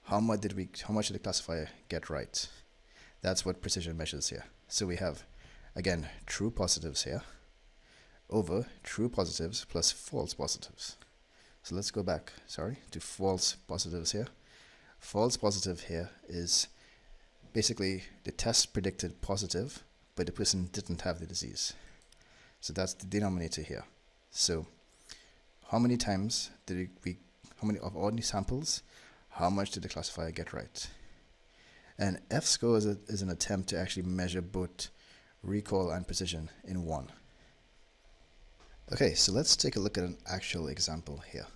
how much did the classifier get right? That's what precision measures here. So we have, again, true positives here over true positives plus false positives. So let's go back, to false positives here. False positive here is basically the test predicted positive, but the person didn't have the disease. So that's the denominator here. So how many times how many of all these samples, how much did the classifier get right? And F-score is an attempt to actually measure both recall and precision in one. Okay, so let's take a look at an actual example here.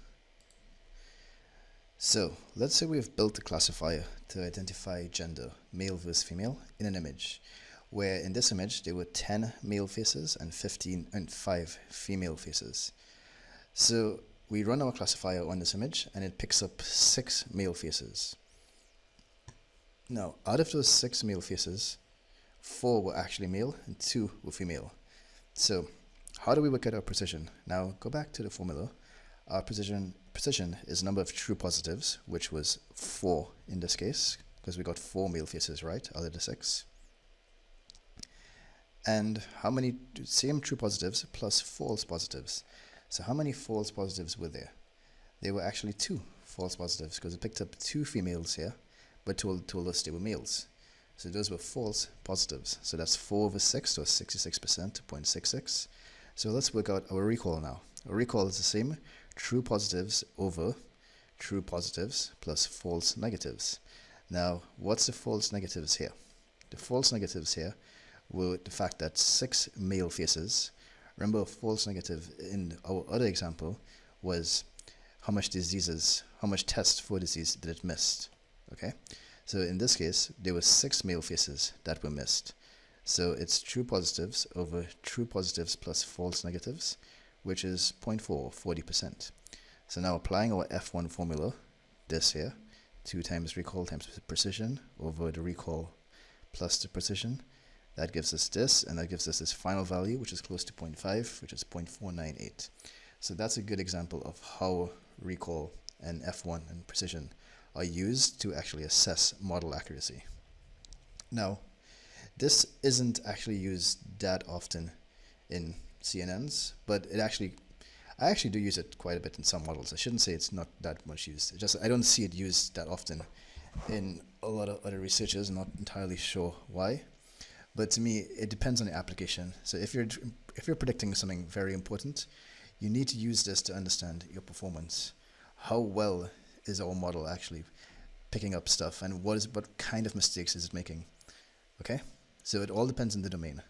So let's say we've built a classifier to identify gender, male versus female, in an image, where in this image there were 10 male faces and 5 female faces. So we run our classifier on this image and it picks up 6 male faces. Now, out of those 6 male faces, 4 were actually male and 2 were female. So how do we work out our precision? Now go back to the formula. Our precision is number of true positives, which was 4 in this case, because we got 4 male faces right out of the 6. And how many same true positives plus false positives. So how many false positives were there? There were actually 2 false positives, because it picked up 2 females here, but told us they were males. So those were false positives. So that's 4 over 6, so 66%, 0.66. So let's work out our recall now. Our recall is the same: true positives over true positives plus false negatives. Now, what's the false negatives here? The false negatives here were the fact that 6 male faces. Remember, a false negative in our other example was how much test for disease did it miss. Okay, so in this case, there were 6 male faces that were missed. So it's true positives over true positives plus false negatives, which is 0.4, 40%. So now applying our F1 formula, this here, 2 times recall times precision over the recall plus the precision, that gives us this, and that gives us this final value, which is close to 0.5, which is 0.498. So that's a good example of how recall and F1 and precision are used to actually assess model accuracy. Now, this isn't actually used that often in CNNs, but I actually do use it quite a bit in some models. I shouldn't say it's not that much used. I don't see it used that often in a lot of other researchers. I'm not entirely sure why, but to me it depends on the application. So if you're predicting something very important, you need to use this to understand your performance. How well is our model actually picking up stuff, and what kind of mistakes is it making? Okay, so it all depends on the domain.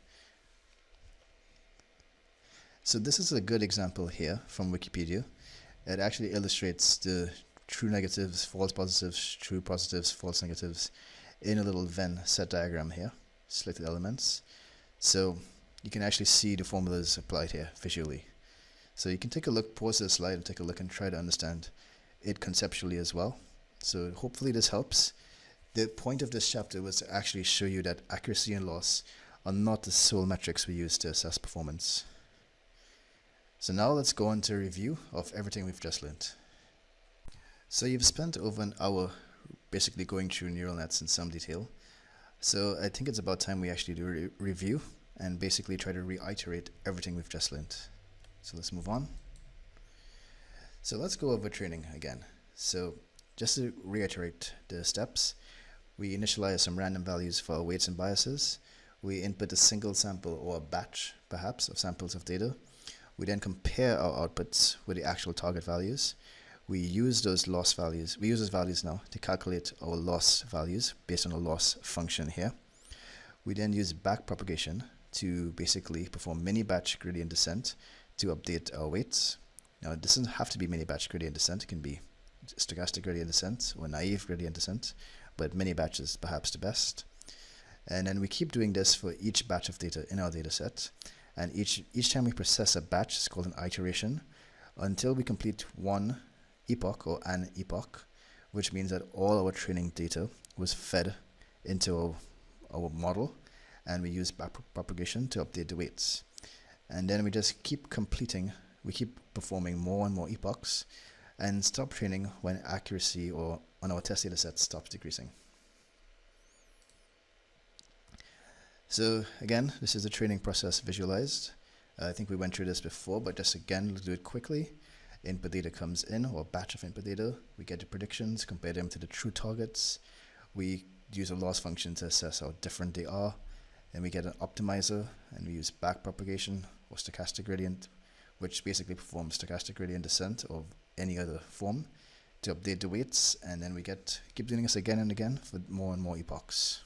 So this is a good example here from Wikipedia. It actually illustrates the true negatives, false positives, true positives, false negatives in a little Venn set diagram here, selected elements. So you can actually see the formulas applied here visually. So you can take a look, pause the slide and take a look and try to understand it conceptually as well. So hopefully this helps. The point of this chapter was to actually show you that accuracy and loss are not the sole metrics we use to assess performance. So now let's go on to a review of everything we've just learned. So you've spent over an hour basically going through neural nets in some detail. So I think it's about time we actually do a review and basically try to reiterate everything we've just learned. So let's move on. So let's go over training again. So just to reiterate the steps, we initialize some random values for our weights and biases. We input a single sample or a batch, perhaps, of samples of data. We then compare our outputs with the actual target values. We use those loss values. We use those values now to calculate our loss values based on a loss function here. We then use backpropagation to basically perform mini batch gradient descent to update our weights. Now, it doesn't have to be mini batch gradient descent. It can be stochastic gradient descent or naive gradient descent, but mini batch is perhaps the best. And then we keep doing this for each batch of data in our data set. And each time we process a batch is called an iteration until we complete one epoch or an epoch, which means that all our training data was fed into our model, and we use backpropagation to update the weights. And then we just keep performing more and more epochs and stop training when accuracy or on our test data set stops decreasing. So again, this is the training process visualized. I think we went through this before, but just again, let's do it quickly. Input data comes in, or a batch of input data. We get the predictions, compare them to the true targets. We use a loss function to assess how different they are. Then we get an optimizer, and we use backpropagation or stochastic gradient, which basically performs stochastic gradient descent of any other form to update the weights. And then we keep doing this again and again for more and more epochs.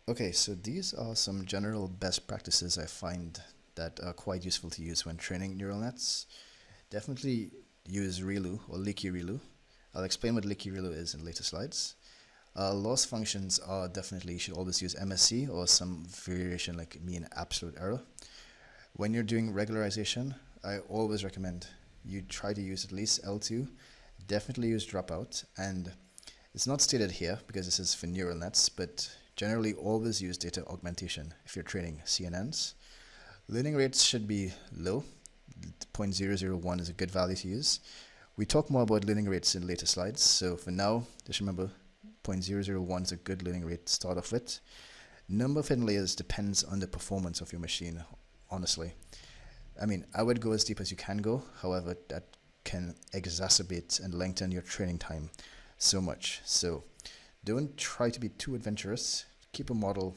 Okay, so these are some general best practices I find that are quite useful to use when training neural nets. Definitely use ReLU or leaky ReLU. I'll explain what leaky ReLU is in later slides. Loss functions are definitely, you should always use MSE or some variation like mean absolute error. When you're doing regularization, I always recommend you try to use at least L2. Definitely use dropout, and it's not stated here because this is for neural nets, but generally always use data augmentation if you're training CNNs. Learning rates should be low. 0.001 is a good value to use. We talk more about learning rates in later slides, so for now, just remember 0.001 is a good learning rate to start off with. Number of hidden layers depends on the performance of your machine, honestly. I mean, I would go as deep as you can go, however, that can exacerbate and lengthen your training time so much. So don't try to be too adventurous. Keep a model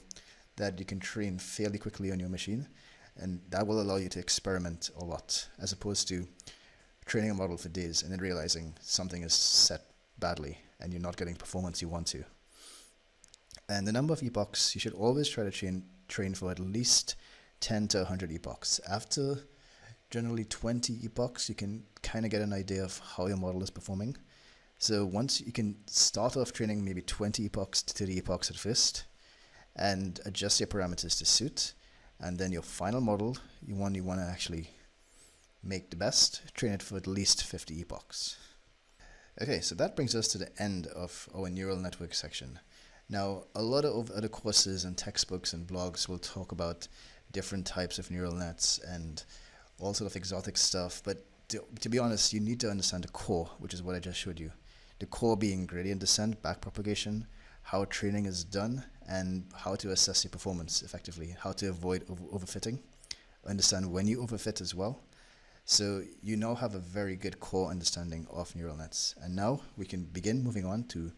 that you can train fairly quickly on your machine, and that will allow you to experiment a lot, as opposed to training a model for days and then realizing something is set badly and you're not getting performance you want to. And the number of epochs, you should always try to train for at least 10 to 100 epochs. After generally 20 epochs, you can kind of get an idea of how your model is performing. So once you can start off training maybe 20 epochs to 30 epochs at first and adjust your parameters to suit. And then your final model, you want to actually make the best, train it for at least 50 epochs. Okay, so that brings us to the end of our neural network section. Now, a lot of other courses and textbooks and blogs will talk about different types of neural nets and all sort of exotic stuff, but to be honest, you need to understand the core, which is what I just showed you. The core being gradient descent, backpropagation, how training is done, and how to assess your performance effectively, how to avoid overfitting, understand when you overfit as well. So you now have a very good core understanding of neural nets. And now we can begin moving on to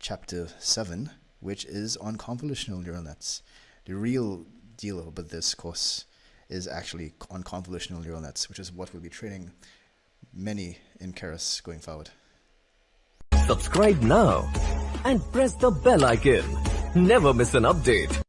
chapter 7, which is on convolutional neural nets. The real deal about this course is actually on convolutional neural nets, which is what we'll be training many in Keras going forward. Subscribe now and press the bell icon. Never miss an update.